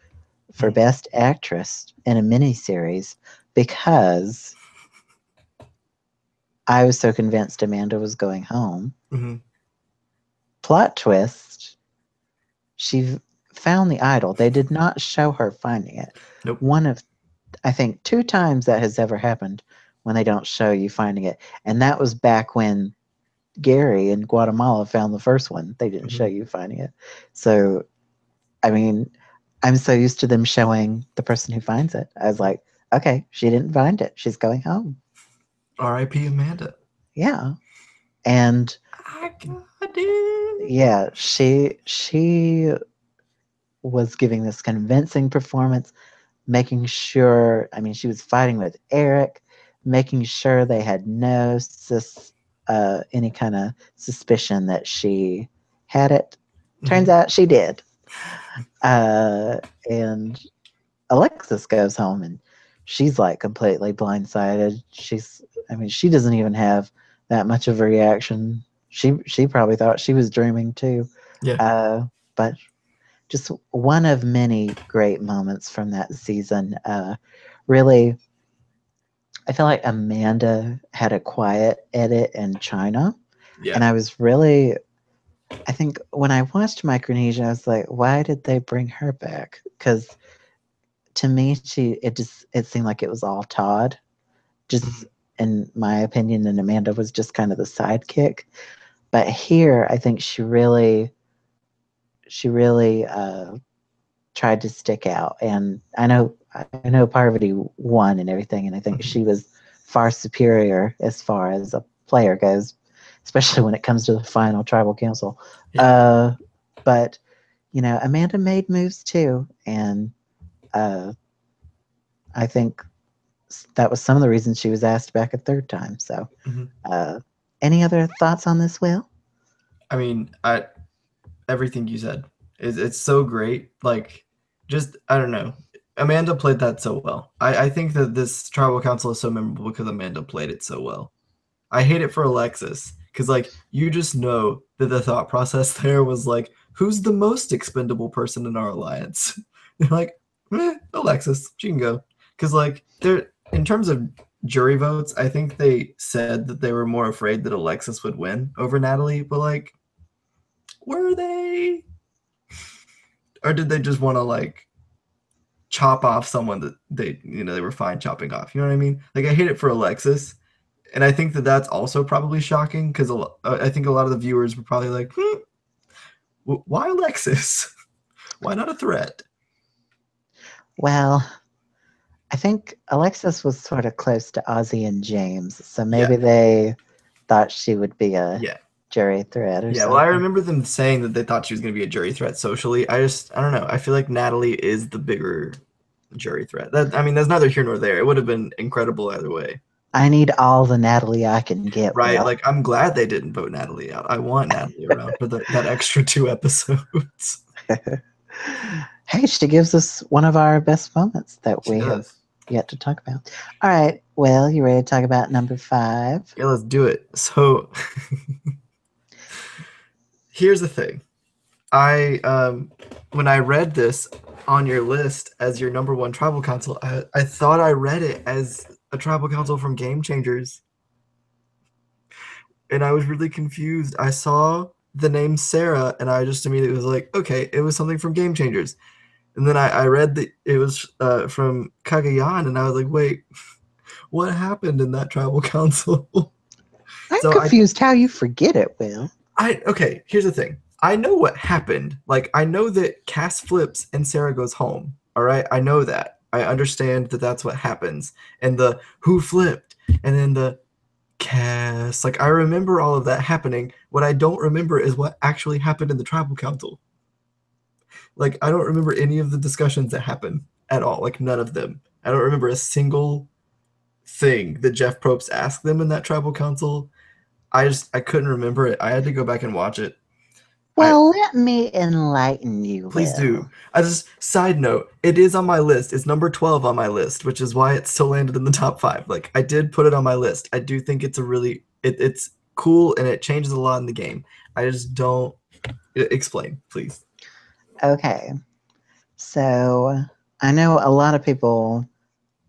for Best Actress in a miniseries because I was so convinced Amanda was going home. Plot twist, she found the idol. They did not show her finding it. Nope. I think 2 times that has ever happened when they don't show you finding it. And that was back when Gary in Guatemala found the first one. They didn't show you finding it. So, I mean, I'm so used to them showing the person who finds it. I was like, okay, she didn't find it. She's going home. R.I.P. Amanda. Yeah. And I got it. yeah, she was giving this convincing performance, making sure, I mean, she was fighting with Eric, making sure they had no any kind of suspicion that she had it. Turns out she did. And Alexis goes home and she's like completely blindsided. She doesn't even have that much of a reaction. She probably thought she was dreaming too. Yeah. But just one of many great moments from that season. Really, I feel like Amanda had a quiet edit in China. Yeah. And I think when I watched Micronesia, I was like, why did they bring her back? Because to me, it seemed like it was all Todd, just in my opinion, and Amanda was just kind of the sidekick. But here, I think she really tried to stick out. And I know Parvati won and everything, and I think she was far superior as far as a player goes, especially when it comes to the final tribal council. Yeah. But Amanda made moves too, and I think that was some of the reasons she was asked back a third time. So, any other thoughts on this, Will? I mean, everything you said it's so great. Like, just I don't know. Amanda played that so well. I think that this tribal council is so memorable because Amanda played it so well. I hate it for Alexis because like you just know that the thought process there was like, who's the most expendable person in our alliance? You're like, Alexis, she can go. Because like they're in terms of jury votes, I think they said that they were more afraid that Alexis would win over Natalie, but like, were they? Or did they just want to like chop off someone that they were fine chopping off? You know what I mean? Like I hate it for Alexis, and I think that that's also probably shocking because I think a lot of the viewers were probably like, why Alexis? Why not a threat? Well, I think Alexis was sort of close to Ozzy and James, so maybe they thought she would be a jury threat or something. Well, I remember them saying that they thought she was going to be a jury threat socially. I don't know. I feel like Natalie is the bigger jury threat. That's neither here nor there. It would have been incredible either way. I need all the Natalie I can get. Right. Will. Like, I'm glad they didn't vote Natalie out. I want Natalie around for that extra 2 episodes. Hey, she gives us one of our best moments that we have yet to talk about. All right. Well, you ready to talk about number 5? Yeah, let's do it. So here's the thing. When I read this on your list as your number 1 tribal council, I thought I read it as a tribal council from Game Changers. And I was really confused. I saw the name Sarah and I just immediately was like, okay, it was something from Game Changers. And then I read that it was from Cagayan, and I was like, wait, what happened in that tribal council? I'm confused how you forget it, Will. Okay, here's the thing. I know what happened. Like, I know that Cass flips and Sarah goes home. All right? I know that. I understand that that's what happens. And the who flipped, and then the Cass. Like, I remember all of that happening. What I don't remember is what actually happened in the tribal council. Like, I don't remember any of the discussions that happened at all. Like, none of them. I don't remember a single thing that Jeff Probst asked them in that tribal council. I couldn't remember it. I had to go back and watch it. Well, let me enlighten you. Please do. Side note, it is on my list. It's number 12 on my list, which is why it still landed in the top 5. Like, I did put it on my list. I do think it's it's cool and it changes a lot in the game. I just don't explain, please. Okay. So I know a lot of people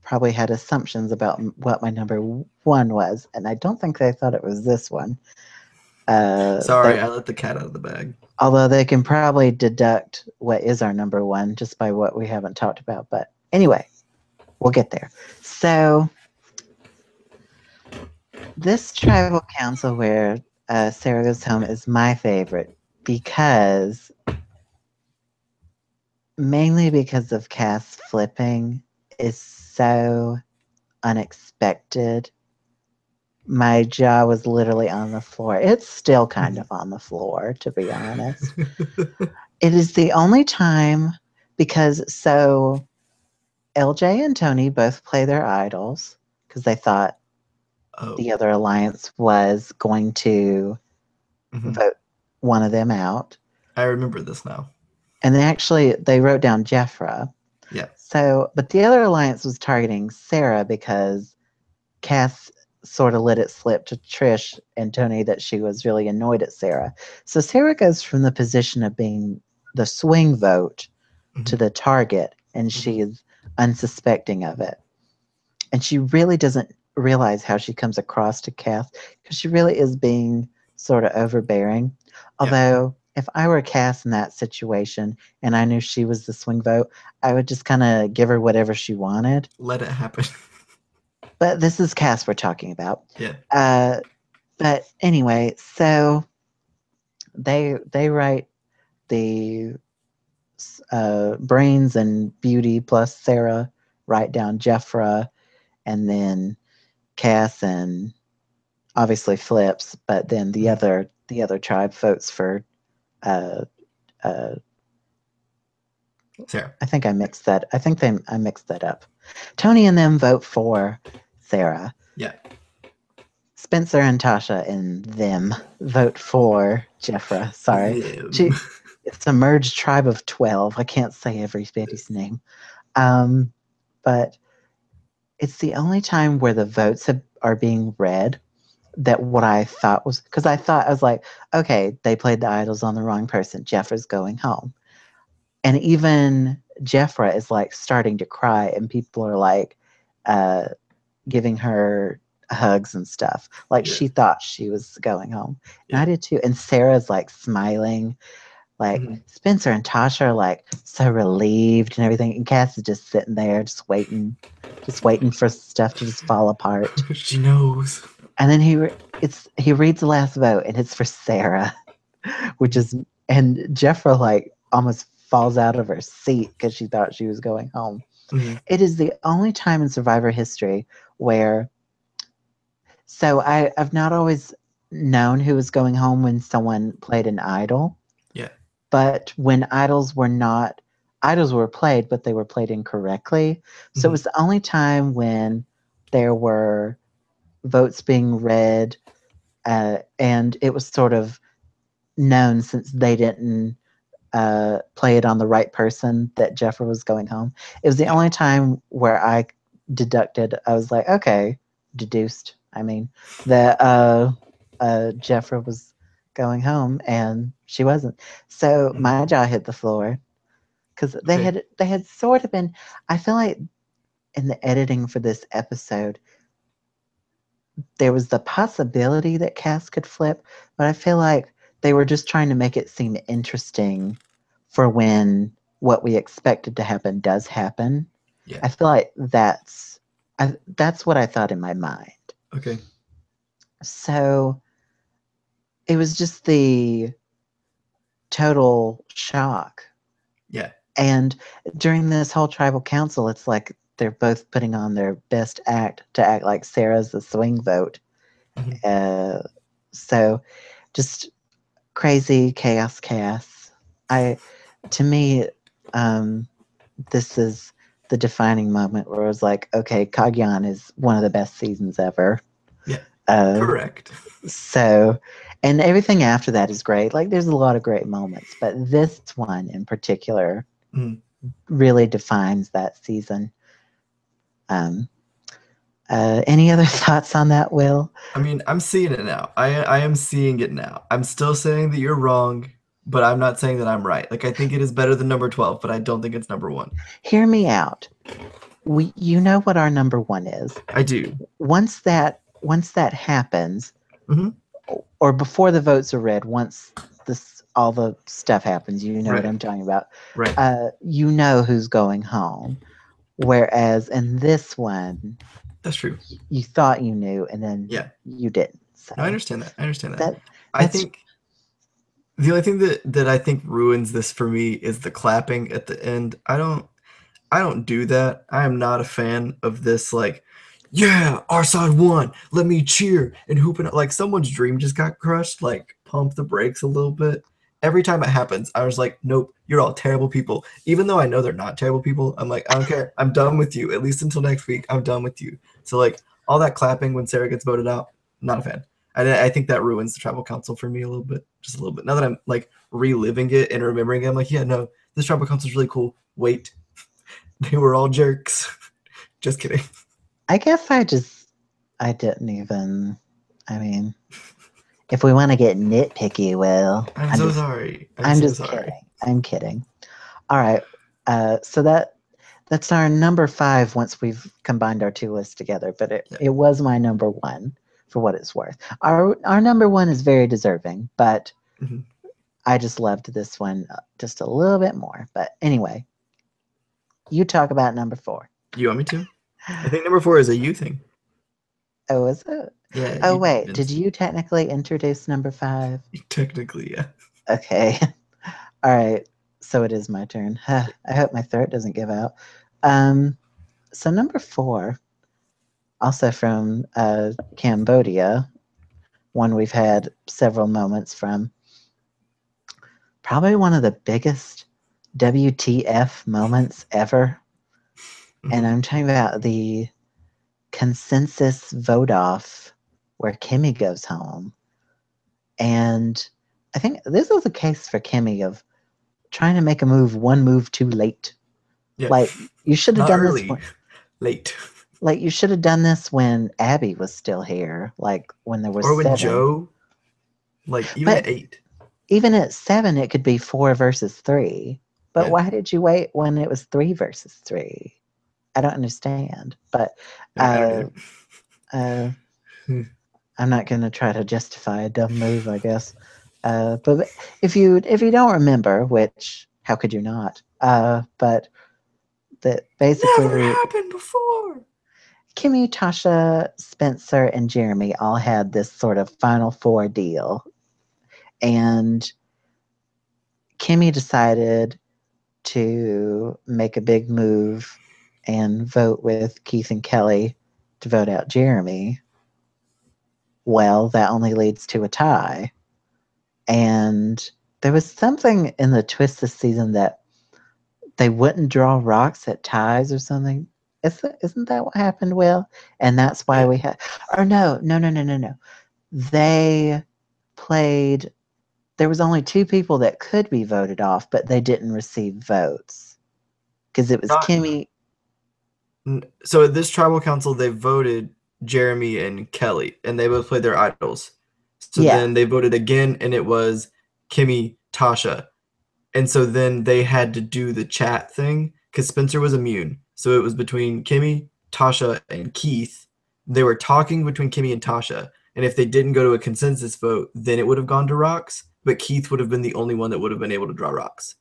probably had assumptions about what my number 1 was, and I don't think they thought it was this one. Sorry, I let the cat out of the bag. Although they can probably deduct what is our number 1 just by what we haven't talked about. But anyway, We'll get there. So this tribal council where Sarah goes home is my favorite because mainly because of Cass flipping is so unexpected. My jaw was literally on the floor. It's still kind of on the floor, to be honest. It is the only time because so LJ and Tony both play their idols because they thought the other alliance was going to vote one of them out. I remember this now. And they wrote down Jeffra. Yeah. So, but the other alliance was targeting Sarah because Cass sort of let it slip to Trish and Tony that she was really annoyed at Sarah. So Sarah goes from the position of being the swing vote to the target, and she is unsuspecting of it. And she really doesn't realize how she comes across to Cass because she really is being sort of overbearing. Although, if I were Cass in that situation and I knew she was the swing vote, I would just kind of give her whatever she wanted. Let it happen. But this is Cass we're talking about. Yeah. But anyway, so they write the Brains and Beauty plus Sarah write down Jeffra, and then Cass and obviously flips, but then the other tribe votes for Sarah. I think I mixed that up. Tony and them vote for Sarah. Yeah. Spencer and Tasha and them vote for Jeffra. Sorry. It's a merged tribe of 12. I can't say everybody's name. But it's the only time where the votes are being read that what I thought was, because I was like, okay, they played the idols on the wrong person. Jeffra's going home. And even Jeffra is like starting to cry, and people are like giving her hugs and stuff. Like she thought she was going home. And I did too. And Sarah's like smiling. Like Spencer and Tasha are like so relieved and everything. And Cass is just sitting there, just waiting for stuff to just fall apart. She knows. And then he reads the last vote, and it's for Sarah, and Jeffra like almost falls out of her seat because she thought she was going home. It is the only time in Survivor history where, so I've not always known who was going home when someone played an idol. Yeah. But when idols were played, but they were played incorrectly. So it was the only time when there were votes being read, and it was sort of known since they didn't play it on the right person that Jeffra was going home. It was the only time where I was like, okay, deduced. I mean, that Jeffra was going home and she wasn't. So my jaw hit the floor because they had sort of been. I feel like in the editing for this episode, there was the possibility that Cass could flip, but I feel like they were just trying to make it seem interesting for when what we expected to happen does happen. Yeah. I feel like that's what I thought in my mind. Okay. So it was just the total shock. Yeah. And during this whole tribal council, it's like they're both putting on their best act to act like Sarah's the swing vote. So just crazy chaos. To me, this is the defining moment where I was like, okay, Cagayan is one of the best seasons ever. Yeah. Correct. So, and everything after that is great. Like there's a lot of great moments, but this one in particular really defines that season. Any other thoughts on that, Will? I mean, I'm seeing it now. I am seeing it now. I'm still saying that you're wrong, but I'm not saying that I'm right. Like, I think it is better than number 12, but I don't think it's number 1. Hear me out. You know what our number 1 is. I do. Once that happens, or before the votes are read, once all the stuff happens, you know what I'm talking about. Right. You know who's going home. Whereas in this one, That's true. you thought you knew, and then Yeah. you didn't. So No, I understand that. I understand that. that I that's think the only thing that I think ruins this for me is the clapping at the end. I don't do that. I am not a fan of this like, yeah, our side won. Let me cheer and hoop it. Like someone's dream just got crushed. Like pump the brakes a little bit. Every time it happens, I was like, nope, you're all terrible people. Even though I know they're not terrible people, I'm like, I don't care. I'm done with you. At least until next week, I'm done with you. So like all that clapping when Sarah gets voted out, not a fan. I think that ruins the tribal council for me a little bit, just a little bit. Now that I'm like reliving it and remembering it, I'm like, yeah, no, this tribal council is really cool. Wait, they were all jerks. Just kidding. I guess I didn't even. I mean, if we want to get nitpicky, well, I'm so sorry. I'm I'm so just sorry. kidding. I'm kidding. All right. So that's our number 5 once we've combined our 2 lists together. But Yeah. it was my number 1 for what it's worth. Our number 1 is very deserving, but Mhm. I just loved this one just a little bit more. But anyway, you talk about number 4. You want me to? I think number 4 is a you thing. Oh, is it? Yeah, Oh, you wait. Did Vince. you technically introduce number 5? Technically, yeah. Okay. All right. So it is my turn. I hope my throat doesn't give out. So number 4, also from Cambodia, one we've had several moments from. Probably one of the biggest WTF moments ever. And Mhm. I'm talking about the consensus vote off where Kimmy goes home. And I think this is a case for Kimmy of trying to make a move one move too late. Yeah. Like you should have Not done this early, late. like you should have done this when Abby was still here, like when there was Or when 7. Joe, like even But at 8. even at 7 it could be 4 versus 3. But Yeah. why did you wait when it was 3 versus 3? I don't understand. But I don't uh, know. I'm not going to try to justify a dumb move, I guess. But if you don't remember, which how could you not? But that Never basically happened before. Kimmy, Tasha, Spencer, and Jeremy all had this sort of Final Four deal, and Kimmy decided to make a big move and vote with Keith and Kelly to vote out Jeremy. Well, that only leads to a tie. And there was something in the twist this season that they wouldn't draw rocks at ties or something. Isn't that what happened, Will? And that's why Yeah. we had. Or no. They played. There was only 2 people that could be voted off, but they didn't receive votes because it was Not Kimmy. so at this tribal council they voted Jeremy and Kelly and they both played their idols. So Yeah, then they voted again and it was Kimmy, Tasha. And so then they had to do the chat thing because Spencer was immune. So it was between Kimmy, Tasha, and Keith. They were talking between Kimmy and Tasha. And if they didn't go to a consensus vote, then it would have gone to rocks. But Keith would have been the only one that would have been able to draw rocks.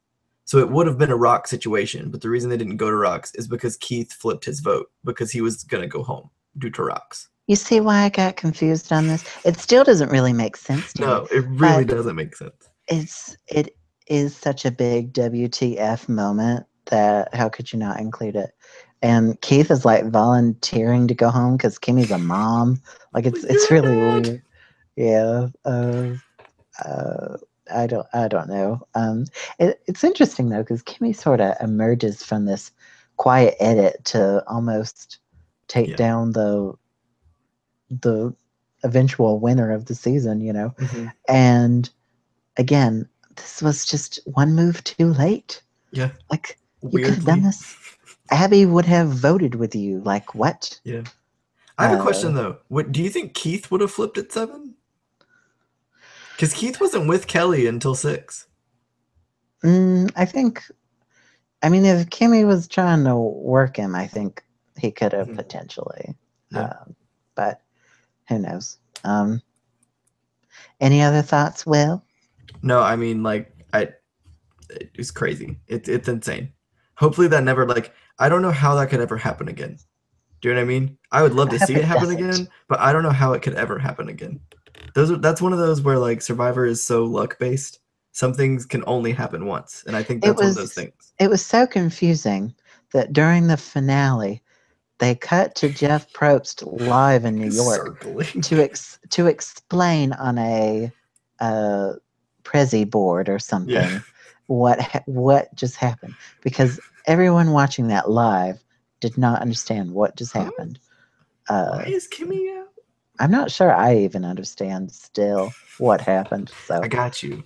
So it would have been a rock situation. But the reason they didn't go to rocks is because Keith flipped his vote because he was going to go home due to rocks. you see why I got confused on this? It still doesn't really make sense to me, No, it really but doesn't make sense. it is such a big WTF moment that how could you not include it? And Keith is like volunteering to go home because Kimmy's a mom. Like it's You're really mad. weird. Yeah. Uh, I don't know. It's interesting though because Kimmy sort of emerges from this quiet edit to almost take Yeah. down the eventual winner of the season. Mm-hmm. And again, this was just one move too late. Yeah. Like you could have done Weirdly. this. Abby would have voted with you. Like what? Yeah. I have a question though. What do you think Keith would have flipped at 7? Because Keith wasn't with Kelly until 6. I think. I mean, if Kimmy was trying to work him, I think he could have Mhm. potentially. Yeah. But who knows? Any other thoughts, Will? No, I mean it's crazy. It's insane. Hopefully that never like I don't know how that could ever happen again. Do you know what I mean? I would love I to hope see it it happen doesn't. again, but I don't know how it could ever happen again. That's one of those where like Survivor is so luck based. Some things can only happen once, and I think It that's one of those was things. it was so confusing that during the finale they cut to Jeff Probst live in New York Circling. to explain on a Prezi board or something Yeah. what just happened, because everyone watching that live did not understand what just Huh? happened. Why is Kimmy out? I'm not sure I even understand still what happened. So, I got you.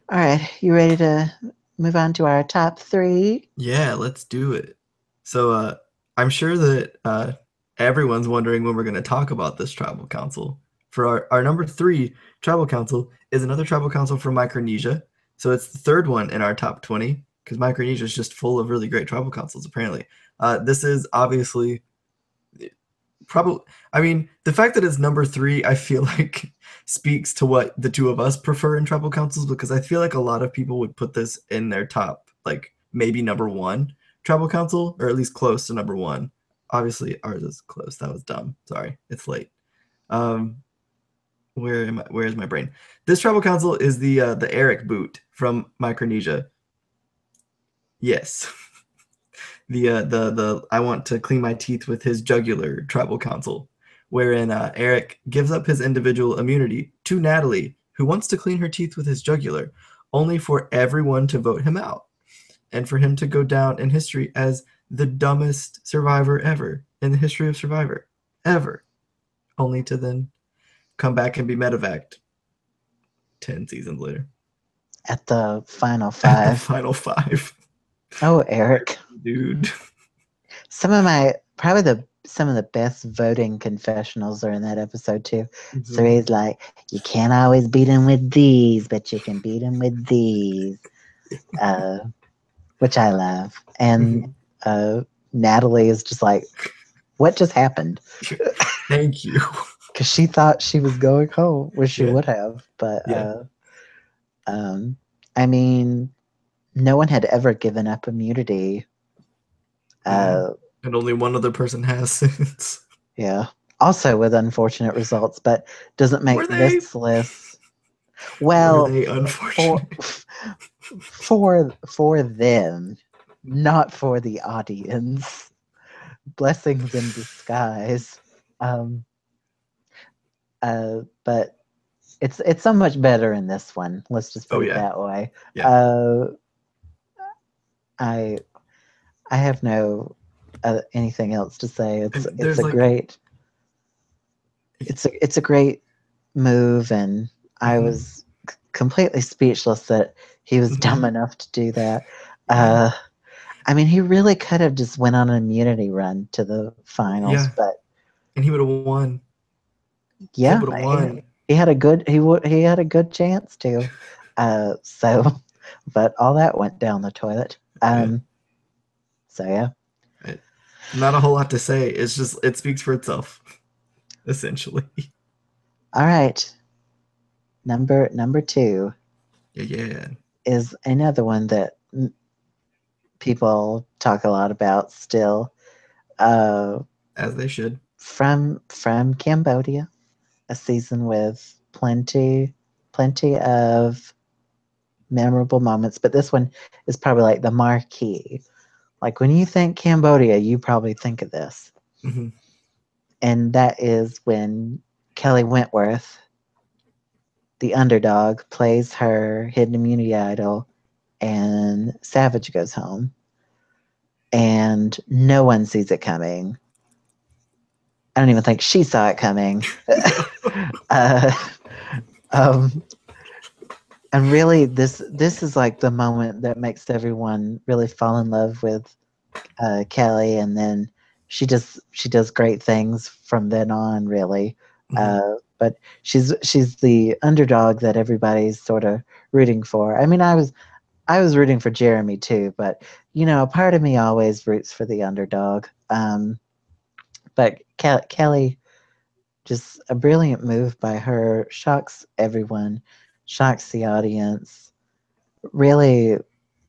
all right, you ready to move on to our top three? Yeah, let's do it. So I'm sure that everyone's wondering when we're going to talk about this tribal council. For our number 3 tribal council is another tribal council from Micronesia. So it's the third one in our top 20 because Micronesia is just full of really great tribal councils, apparently. This is obviously probably, I mean, the fact that it's number 3, I feel like speaks to what the two of us prefer in tribal councils, because I feel like a lot of people would put this in their top, like maybe number 1 tribal council, or at least close to number 1. Obviously, ours is close. That was dumb. Sorry, it's late. Um, where am I? Where is my brain? This tribal council is the Eric boot from Micronesia. Yes. The I want to clean my teeth with his jugular tribal council, wherein Eric gives up his individual immunity to Natalie, who wants to clean her teeth with his jugular, only for everyone to vote him out, and for him to go down in history as the dumbest survivor ever in the history of Survivor, ever, only to then come back and be medevaced 10 seasons later. At the final At the five. final 5. Oh, Eric. Dude. Some of the best voting confessionals are in that episode too. So he's like, you can't always beat him with these, but you can beat him with these, which I love. And Natalie is just like, what just happened? Thank you. Because she thought she was going home, which she Yeah. would have. But Yeah. I mean, no one had ever given up immunity. And only one other person has since. Yeah. Also with unfortunate results, but doesn't make Were they? this list. Were Well, they for unfortunate? for them, not for the audience. Blessings in disguise. But it's so much better in this one. Let's just put Oh, it yeah. that way. Yeah. I have no anything else to say. And It's there's a like, great it's a great move, and I Mhm. was completely speechless that he was dumb Mhm. enough to do that. Yeah. I mean, he really could have just went on an immunity run to the finals, Yeah. but And he would have won. Kid yeah, would have won. he had a good he had a good chance to. So, but all that went down the toilet. Yeah. So yeah. Not a whole lot to say. It's just, it speaks for itself, essentially. All right. Number 2 Yeah. is another one that people talk a lot about still. As they should. From Cambodia, a season with plenty of memorable moments, but this one is probably like the marquee. Like when you think Cambodia, you probably think of this. Mhm. And that is when Kelly Wentworth, the underdog, plays her hidden immunity idol, and Savage goes home. And no one sees it coming. I don't even think she saw it coming. uh, um, and really, this is like the moment that makes everyone really fall in love with Kelly, and then she does great things from then on, really. Mhm. But she's the underdog that everybody's sort of rooting for. I mean, I was rooting for Jeremy too, but you know, a part of me always roots for the underdog. But Kelly, just a brilliant move by her, shocks everyone, shocks the audience, really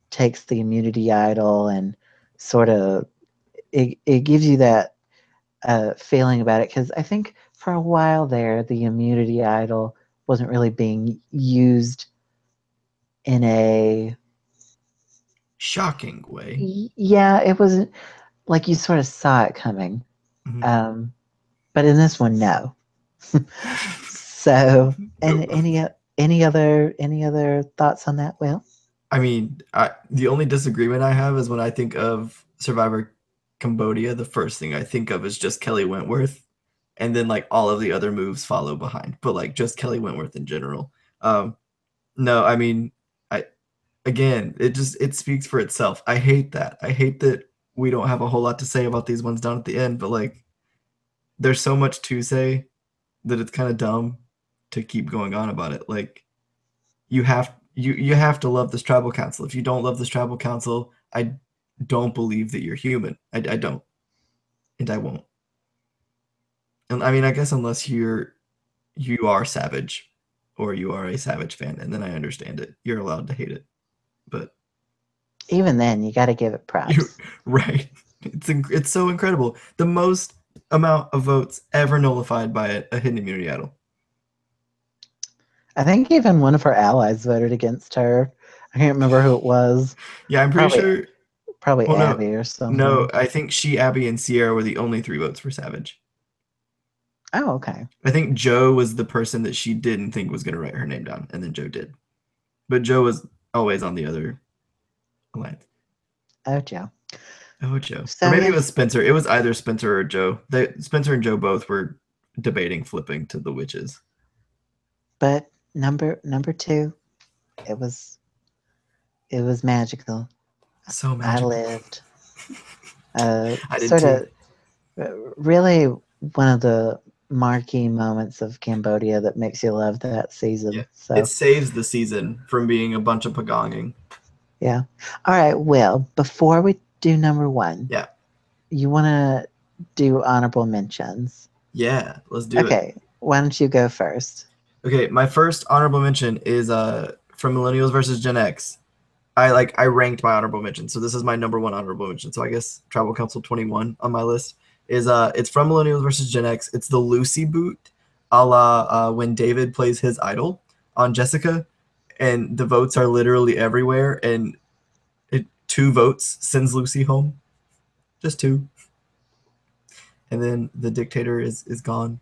takes the immunity idol and sort of it gives you that feeling about it, because I think for a while there, the immunity idol wasn't really being used in a Shocking way. yeah, it wasn't like you sort of saw it coming. Mhm. But in this one, no. So, and any other thoughts on that, Will? I mean, the only disagreement I have is when I think of Survivor Cambodia, the first thing I think of is just Kelly Wentworth, and then like all of the other moves follow behind. But like just Kelly Wentworth in general. Um, no, I mean, I again, it speaks for itself. I hate that. I hate that we don't have a whole lot to say about these ones down at the end. But like, there's so much to say that it's kind of dumb to keep going on about it. Like, you have to love this tribal council. If you don't love this tribal council, I don't believe that you're human. I don't, and I won't. And I mean, I guess unless you are savage, or you are a savage fan, and then I understand it. You're allowed to hate it, but Even then, you got to give it you props. right. It's so incredible. The most amount of votes ever nullified by a hidden immunity idol. I think even one of her allies voted against her. I can't remember who it was. Yeah, I'm pretty Probably, sure. probably Well, no, Abby or no. something. I think she, Abby, and Sierra were the only 3 votes for Savage. Oh, okay. I think Joe was the person that she didn't think was going to write her name down, and then Joe did. But Joe was always on the other alliance. Oh, Joe. Oh, Joe. Or So maybe it yeah, was Spencer. It was either Spencer or Joe. Spencer and Joe both were debating flipping to the witches. but number two, it was magical. So I magical. lived. I did Sort too. of really one of the marquee moments of Cambodia that makes you love that Yeah. season. It So saves the season from being a bunch of pagonging. yeah. All right. Well, before we do number one, Yeah. you want to do honorable mentions. Yeah. Let's do it. Okay. Why don't you go first? Okay. My first honorable mention is from Millennials versus Gen X. I ranked my honorable mention. So this is my number one honorable mention. So I guess Tribal Council 21 on my list is it's from Millennials versus Gen X. It's the Lucy boot, a la when David plays his idol on Jessica, and the votes are literally everywhere, and 2 votes sends Lucy home, just 2, and then the dictator is gone.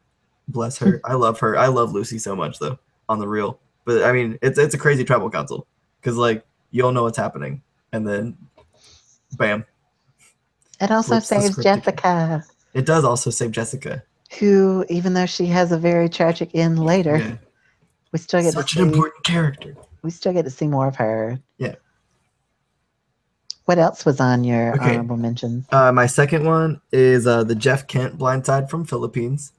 Bless her. I love her. I love Lucy so much though, on the real. But I mean, it's a crazy Tribal Council because like you'll know what's happening, and then bam, It also flips the saves script again. Jessica, It does also save Jessica. who, even though she has a very tragic end later, Yeah, we still get to such an see important character. we still get to see more of her. Yeah. What else was on your Okay. honorable mentions? My second one is the Jeff Kent blindside from Philippines.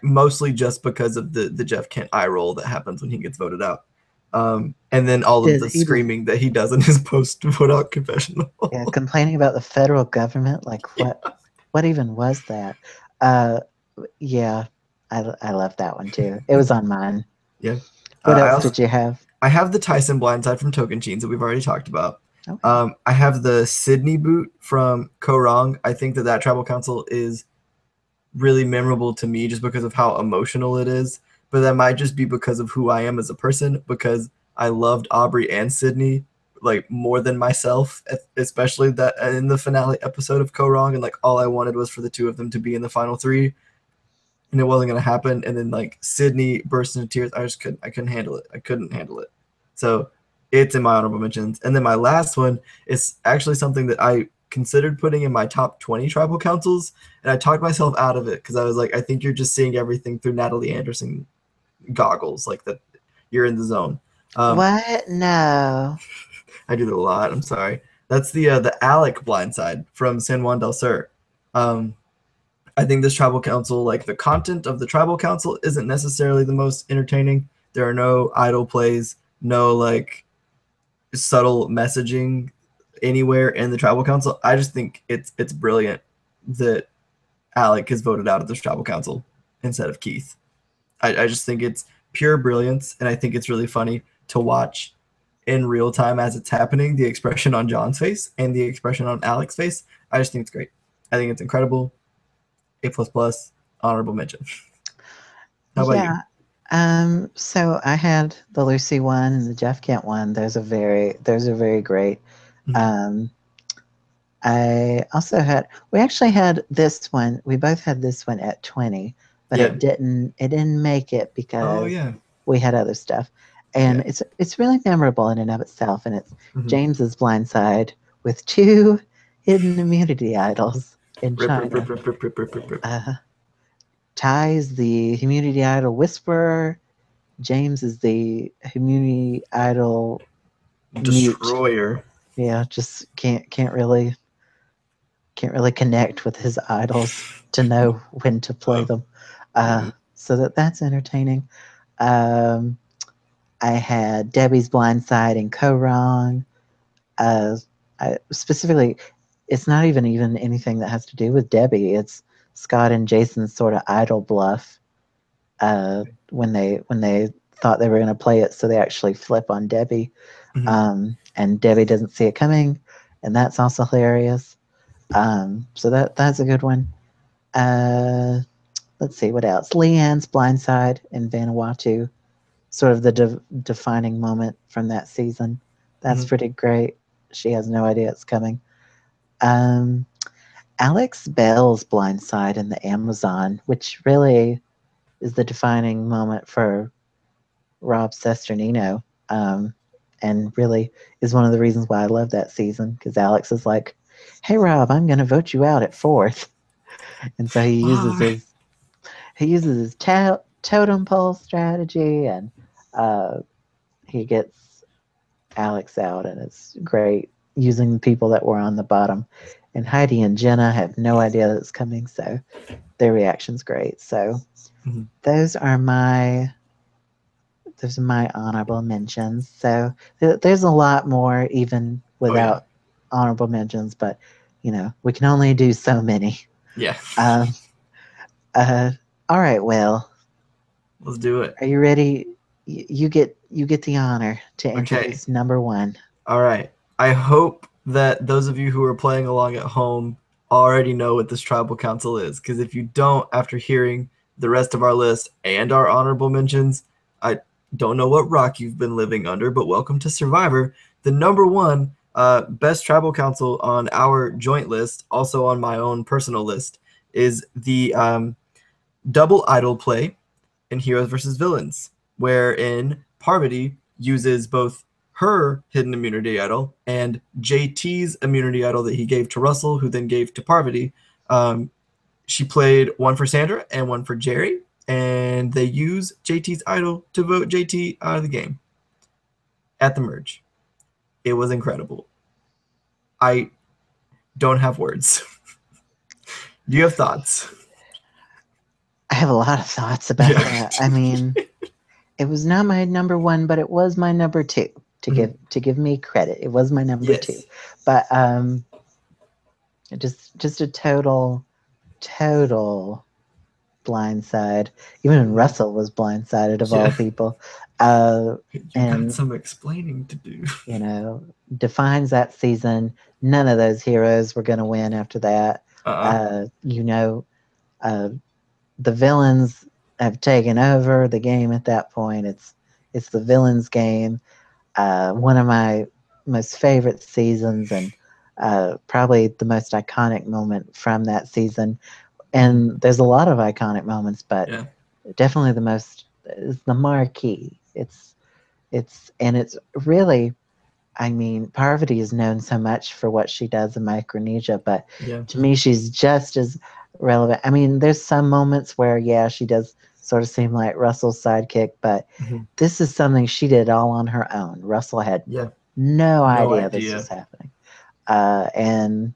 Mostly just because of the Jeff Kent eye roll that happens when he gets voted out. And then all of the screaming that he does in his post vote out confessional. Yeah, complaining about the federal government. Like what even was that? Yeah, I love that one too. It was on mine. Yeah. What else did you have? I have the Tyson blindside from Tocantins that we've already talked about. Okay. I have the Sydney boot from Korong. I think that Tribal Council is really memorable to me just because of how emotional it is. But that might just be because of who I am as a person, because I loved Aubrey and Sydney like more than myself, especially that in the finale episode of Korong, and like all I wanted was for the 2 of them to be in the final 3, and it wasn't gonna happen. And then like Sydney burst into tears. I couldn't handle it. I couldn't handle it. So it's in my honorable mentions. And then my last one is actually something that I considered putting in my top 20 tribal councils, and I talked myself out of it because I was like, I think you're just seeing everything through Natalie Anderson goggles, like that you're in the zone. What? No. I do that a lot. I'm sorry. That's the Alec blindside from San Juan del Sur. I think this tribal council, like the content of the tribal council, isn't necessarily the most entertaining. There are no idle plays, no like subtle messaging anywhere in the tribal council. I just think it's brilliant that Alec is voted out of this tribal council instead of Keith. I just think it's pure brilliance, and I think it's really funny to watch in real time as it's happening, the expression on John's face and the expression on Alex's face. I just think it's great. I think it's incredible. A++, honorable mention. How about you? So I had the Lucy one and the Jeff Kent one. Those are very great. Mhm. I also we actually had this one. We both had this one at 20, but Yeah. it didn't make it because Oh yeah. we had other stuff. And Yeah. it's really memorable in and of itself. And it's Mhm. James's Blind Side with 2 hidden immunity idols in Rip, rip, China. rip, rip, rip, rip, rip, rip. Ty is the immunity idol whisperer. James is the immunity idol mute. Destroyer. Yeah, just can't really connect with his idols to know when to play them. So that's entertaining. I had Debbie's Blind Side and Co-Wrong. Specifically, it's not even anything that has to do with Debbie. It's Scott and Jason's sort of idol bluff when they thought they were going to play it, so they actually flip on Debbie, and Debbie doesn't see it coming, and that's also hilarious. So that's a good one. Let's see what else. Leanne's Blindside in Vanuatu, sort of the defining moment from that season. That's pretty great. She has no idea it's coming. Alex Bell's Blindside in the Amazon, which really is the defining moment for Rob Sesternino, and really is one of the reasons why I love that season, because Alex is like, "Hey Rob, I'm going to vote you out at 4th," and so he uses his totem pole strategy, and he gets Alex out, and it's great using the people that were on the bottom. And Heidi and Jenna have no idea that it's coming, so their reaction's great. So those are my honorable mentions. So there's a lot more even without honorable mentions, but we can only do so many. Yeah. All right, Will. Let's do it. Are you ready? You get the honor to introduce number 1. All right. I hope that those of you who are playing along at home already know what this tribal council is, because if you don't, after hearing the rest of our list and our honorable mentions, I don't know what rock you've been living under, but welcome to Survivor. The number 1 best tribal council on our joint list, also on my own personal list, is the double idol play in Heroes versus Villains, wherein Parvati uses both her hidden immunity idol and JT's immunity idol that he gave to Russell, who then gave to Parvati. She played one for Sandra and one for Jerry, and they use JT's idol to vote JT out of the game at the merge. It was incredible. I don't have words. Do you have thoughts? I have a lot of thoughts about that. I mean, it was not my number 1, but it was my number 2. To give me credit, it was my number 2. But just a total blindside. Even Russell was blindsided of all people. You got some explaining to do. Defines that season. None of those heroes were going to win after that. The villains have taken over the game at that point. It's the villains' game. One of my most favorite seasons, and probably the most iconic moment from that season. And there's a lot of iconic moments, but definitely the most is the marquee. It's really, I mean, Parvati is known so much for what she does in Micronesia, but to me, she's just as relevant. I mean, there's some moments where, she does sort of seem like Russell's sidekick, but this is something she did all on her own. Russell had no idea this was happening. And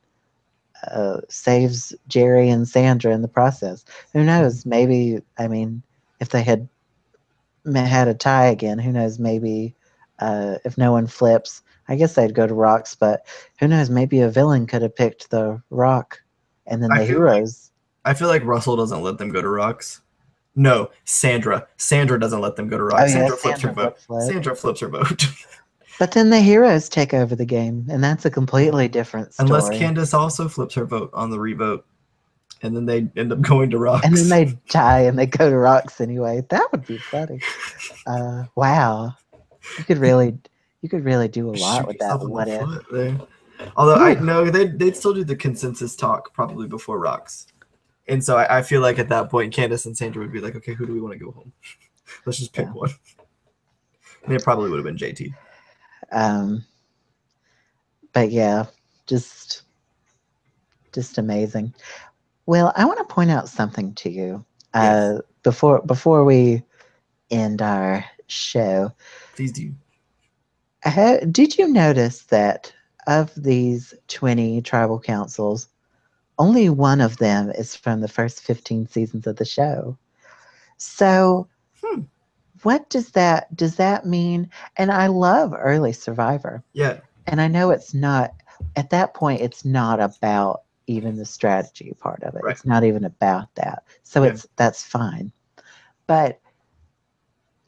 saves Jerry and Sandra in the process. Who knows? Maybe, I mean, if they had a tie again, who knows? Maybe if no one flips, I guess they'd go to rocks, but who knows? Maybe a villain could have picked the rock and then the heroes. I feel like Russell doesn't let them go to rocks. No, Sandra. Sandra doesn't let them go to rocks. Sandra flips her vote. Sandra flips her vote. But then the heroes take over the game, and that's a completely different story. Unless Candace also flips her vote on the revote, and then they end up going to Rocks. And then they die and they go to Rocks anyway. That would be funny. Wow. You could really do a lot Shoot with that. yourself in What the if? foot there. Although I know they'd still do the consensus talk probably before Rocks. And so I feel like at that point, Candace and Sandra would be like, okay, who do we want to go home? Let's just pick one. And it probably would have been JT. But yeah, just amazing. Well, I want to point out something to you Yes. before we end our show. Please do. Did you notice that of these 20 tribal councils, only one of them is from the first 15 seasons of the show? So what does that mean? And I love early Survivor. Yeah. And I know it's not, at that point, it's not about even the strategy part of it. Right. It's not even about that. So that's fine. But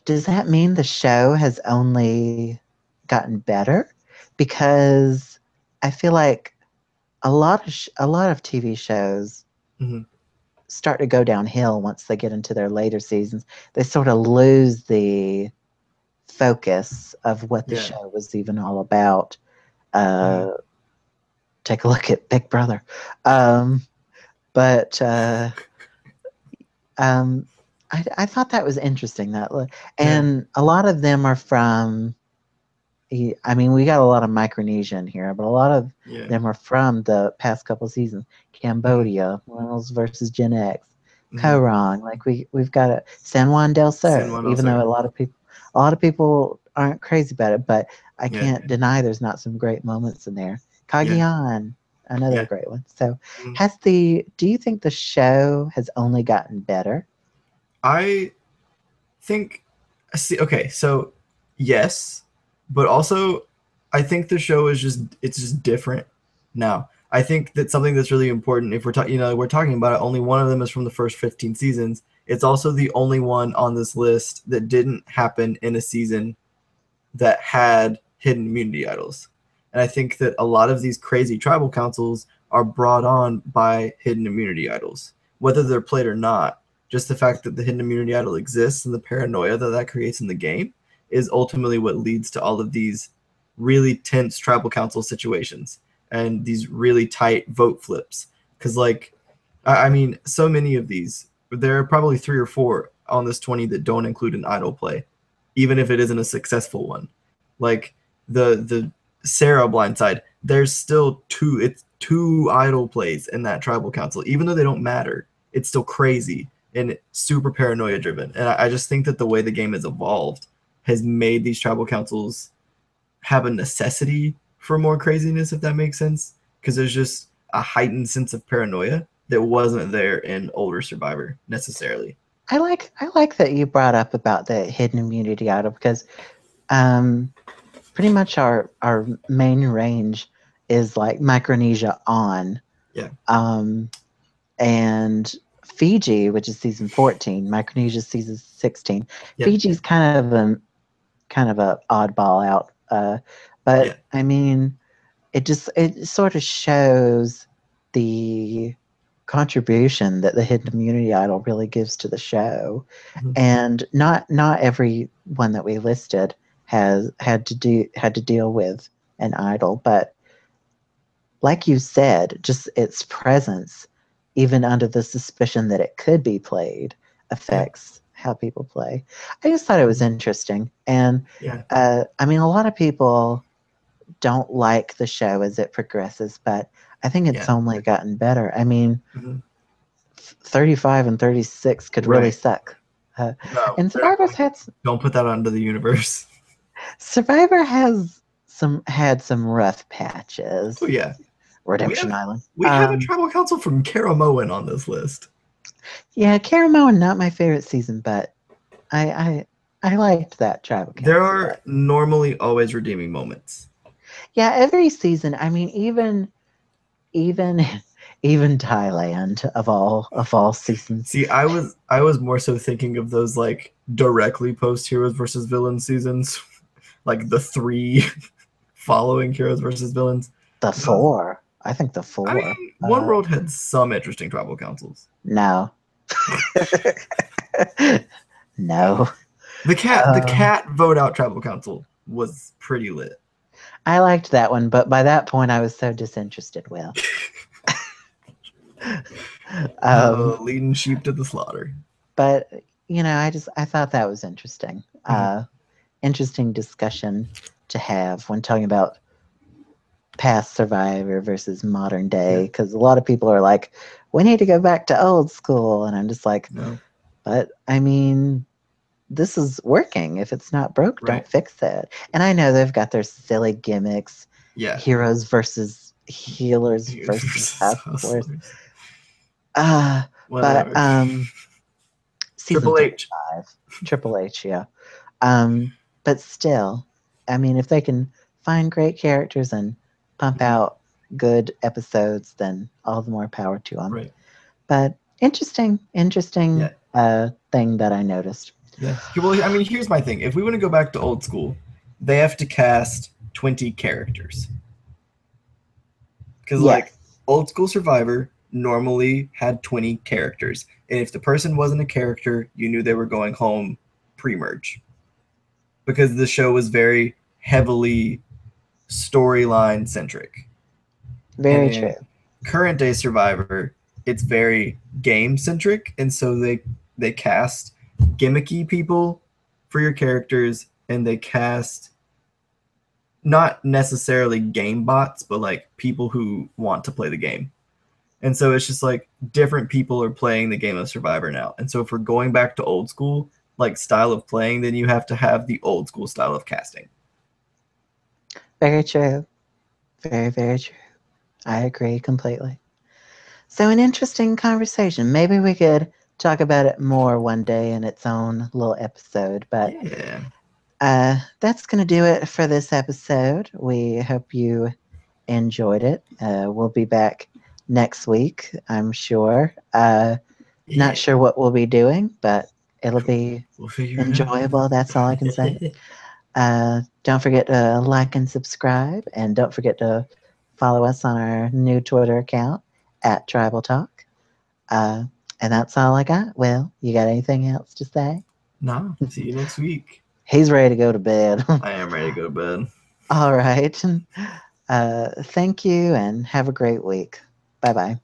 does that mean the show has only gotten better? Because I feel like a lot of TV shows start to go downhill once they get into their later seasons. They sort of lose the focus of what the show was even all about. Take a look at Big Brother. But I thought that was interesting. And a lot of them are from, I mean, we got a lot of Micronesia in here, but a lot of them are from the past couple seasons. Cambodia, Millennials versus Gen X, Korong. Like we've got a San Juan del Sur, even though a lot of people aren't crazy about it, but I can't deny there's not some great moments in there. Cagayan, another great one. So do you think the show has only gotten better? I think, okay, so yes, but also I think the show is just different now. I think that something that's really important, if we're talking about it, only one of them is from the first 15 seasons. It's also the only one on this list that didn't happen in a season that had hidden immunity idols. And I think that a lot of these crazy tribal councils are brought on by hidden immunity idols, whether they're played or not. Just the fact that the hidden immunity idol exists and the paranoia that creates in the game is ultimately what leads to all of these really tense tribal council situations and these really tight vote flips. Because, I mean, so many of these, there are probably 3 or 4 on this 20 that don't include an idol play, even if it isn't a successful one. Like the Sarah blindside, there's still 2 idol plays in that tribal council, even though they don't matter. It's still crazy and super paranoia driven. And I just think that the way the game has evolved has made these tribal councils have a necessity for more craziness, if that makes sense. Because there's just a heightened sense of paranoia that wasn't there in older Survivor necessarily. I like that you brought up about the hidden immunity idol, because pretty much our main range is like Micronesia on. Yeah. And Fiji, which is season 14, Micronesia season 16. Yeah. Fiji's kind of a oddball out, but I mean, it sort of shows the contribution that the hidden immunity idol really gives to the show, and not every one that we listed had to deal with an idol, but like you said, just its presence, even under the suspicion that it could be played, affects how people play. I just thought it was interesting. And I mean, a lot of people don't like the show as it progresses, but I think it's only gotten better. I mean, 35 and 36 could really suck. And Survivor's don't put that onto the universe. Survivor had some rough patches. Oh yeah. Redemption Island. We have a tribal council from Caramoan on this list. Yeah, Caramoan, not my favorite season, but I liked that tribal council. There are normally always redeeming moments. Yeah, every season. I mean, even Thailand of all seasons. See, I was more so thinking of those like directly post Heroes versus Villains seasons. like the 3 following heroes versus villains. The 4. I think the 4. I mean, One World had some interesting tribal councils. No. No. The cat vote out tribal council was pretty lit. I liked that one, but by that point I was so disinterested, Will. Leading sheep to the slaughter. But I thought that was interesting. Interesting discussion to have when talking about past Survivor versus modern day, because a lot of people are like, we need to go back to old school, and I'm just like, no. But I mean, this is working. If it's not broke, don't fix it. And I know they've got their silly gimmicks. Yeah. Heroes versus healers versus hustlers. But Triple H. 5, Triple H, yeah. But still, I mean, if they can find great characters and pump out good episodes, then all the more power to them. Right. But interesting thing that I noticed. Yeah. Well, I mean, here's my thing. If we want to go back to old school, they have to cast 20 characters. Because, like, old school Survivor normally had 20 characters. And if the person wasn't a character, you knew they were going home pre-merge. Because the show was very heavily storyline centric. Very true. Current day Survivor, it's very game centric, and so they cast gimmicky people for your characters, and they cast not necessarily game bots, but like people who want to play the game. And so it's just like different people are playing the game of Survivor now. And so if we're going back to old school like style of playing, then you have to have the old school style of casting. Very true. Very, very true. I agree completely. So an interesting conversation. Maybe we could talk about it more one day in its own little episode. But that's going to do it for this episode. We hope you enjoyed it. We'll be back next week, I'm sure. Not sure what we'll be doing, but it'll be enjoyable. That's all I can say. Don't forget to like and subscribe, and don't forget to follow us on our new Twitter account @Tribal Talk. And that's all I got. Will, you got anything else to say? No. See you next week. He's ready to go to bed. I am ready to go to bed. All right. Thank you, and have a great week. Bye-bye.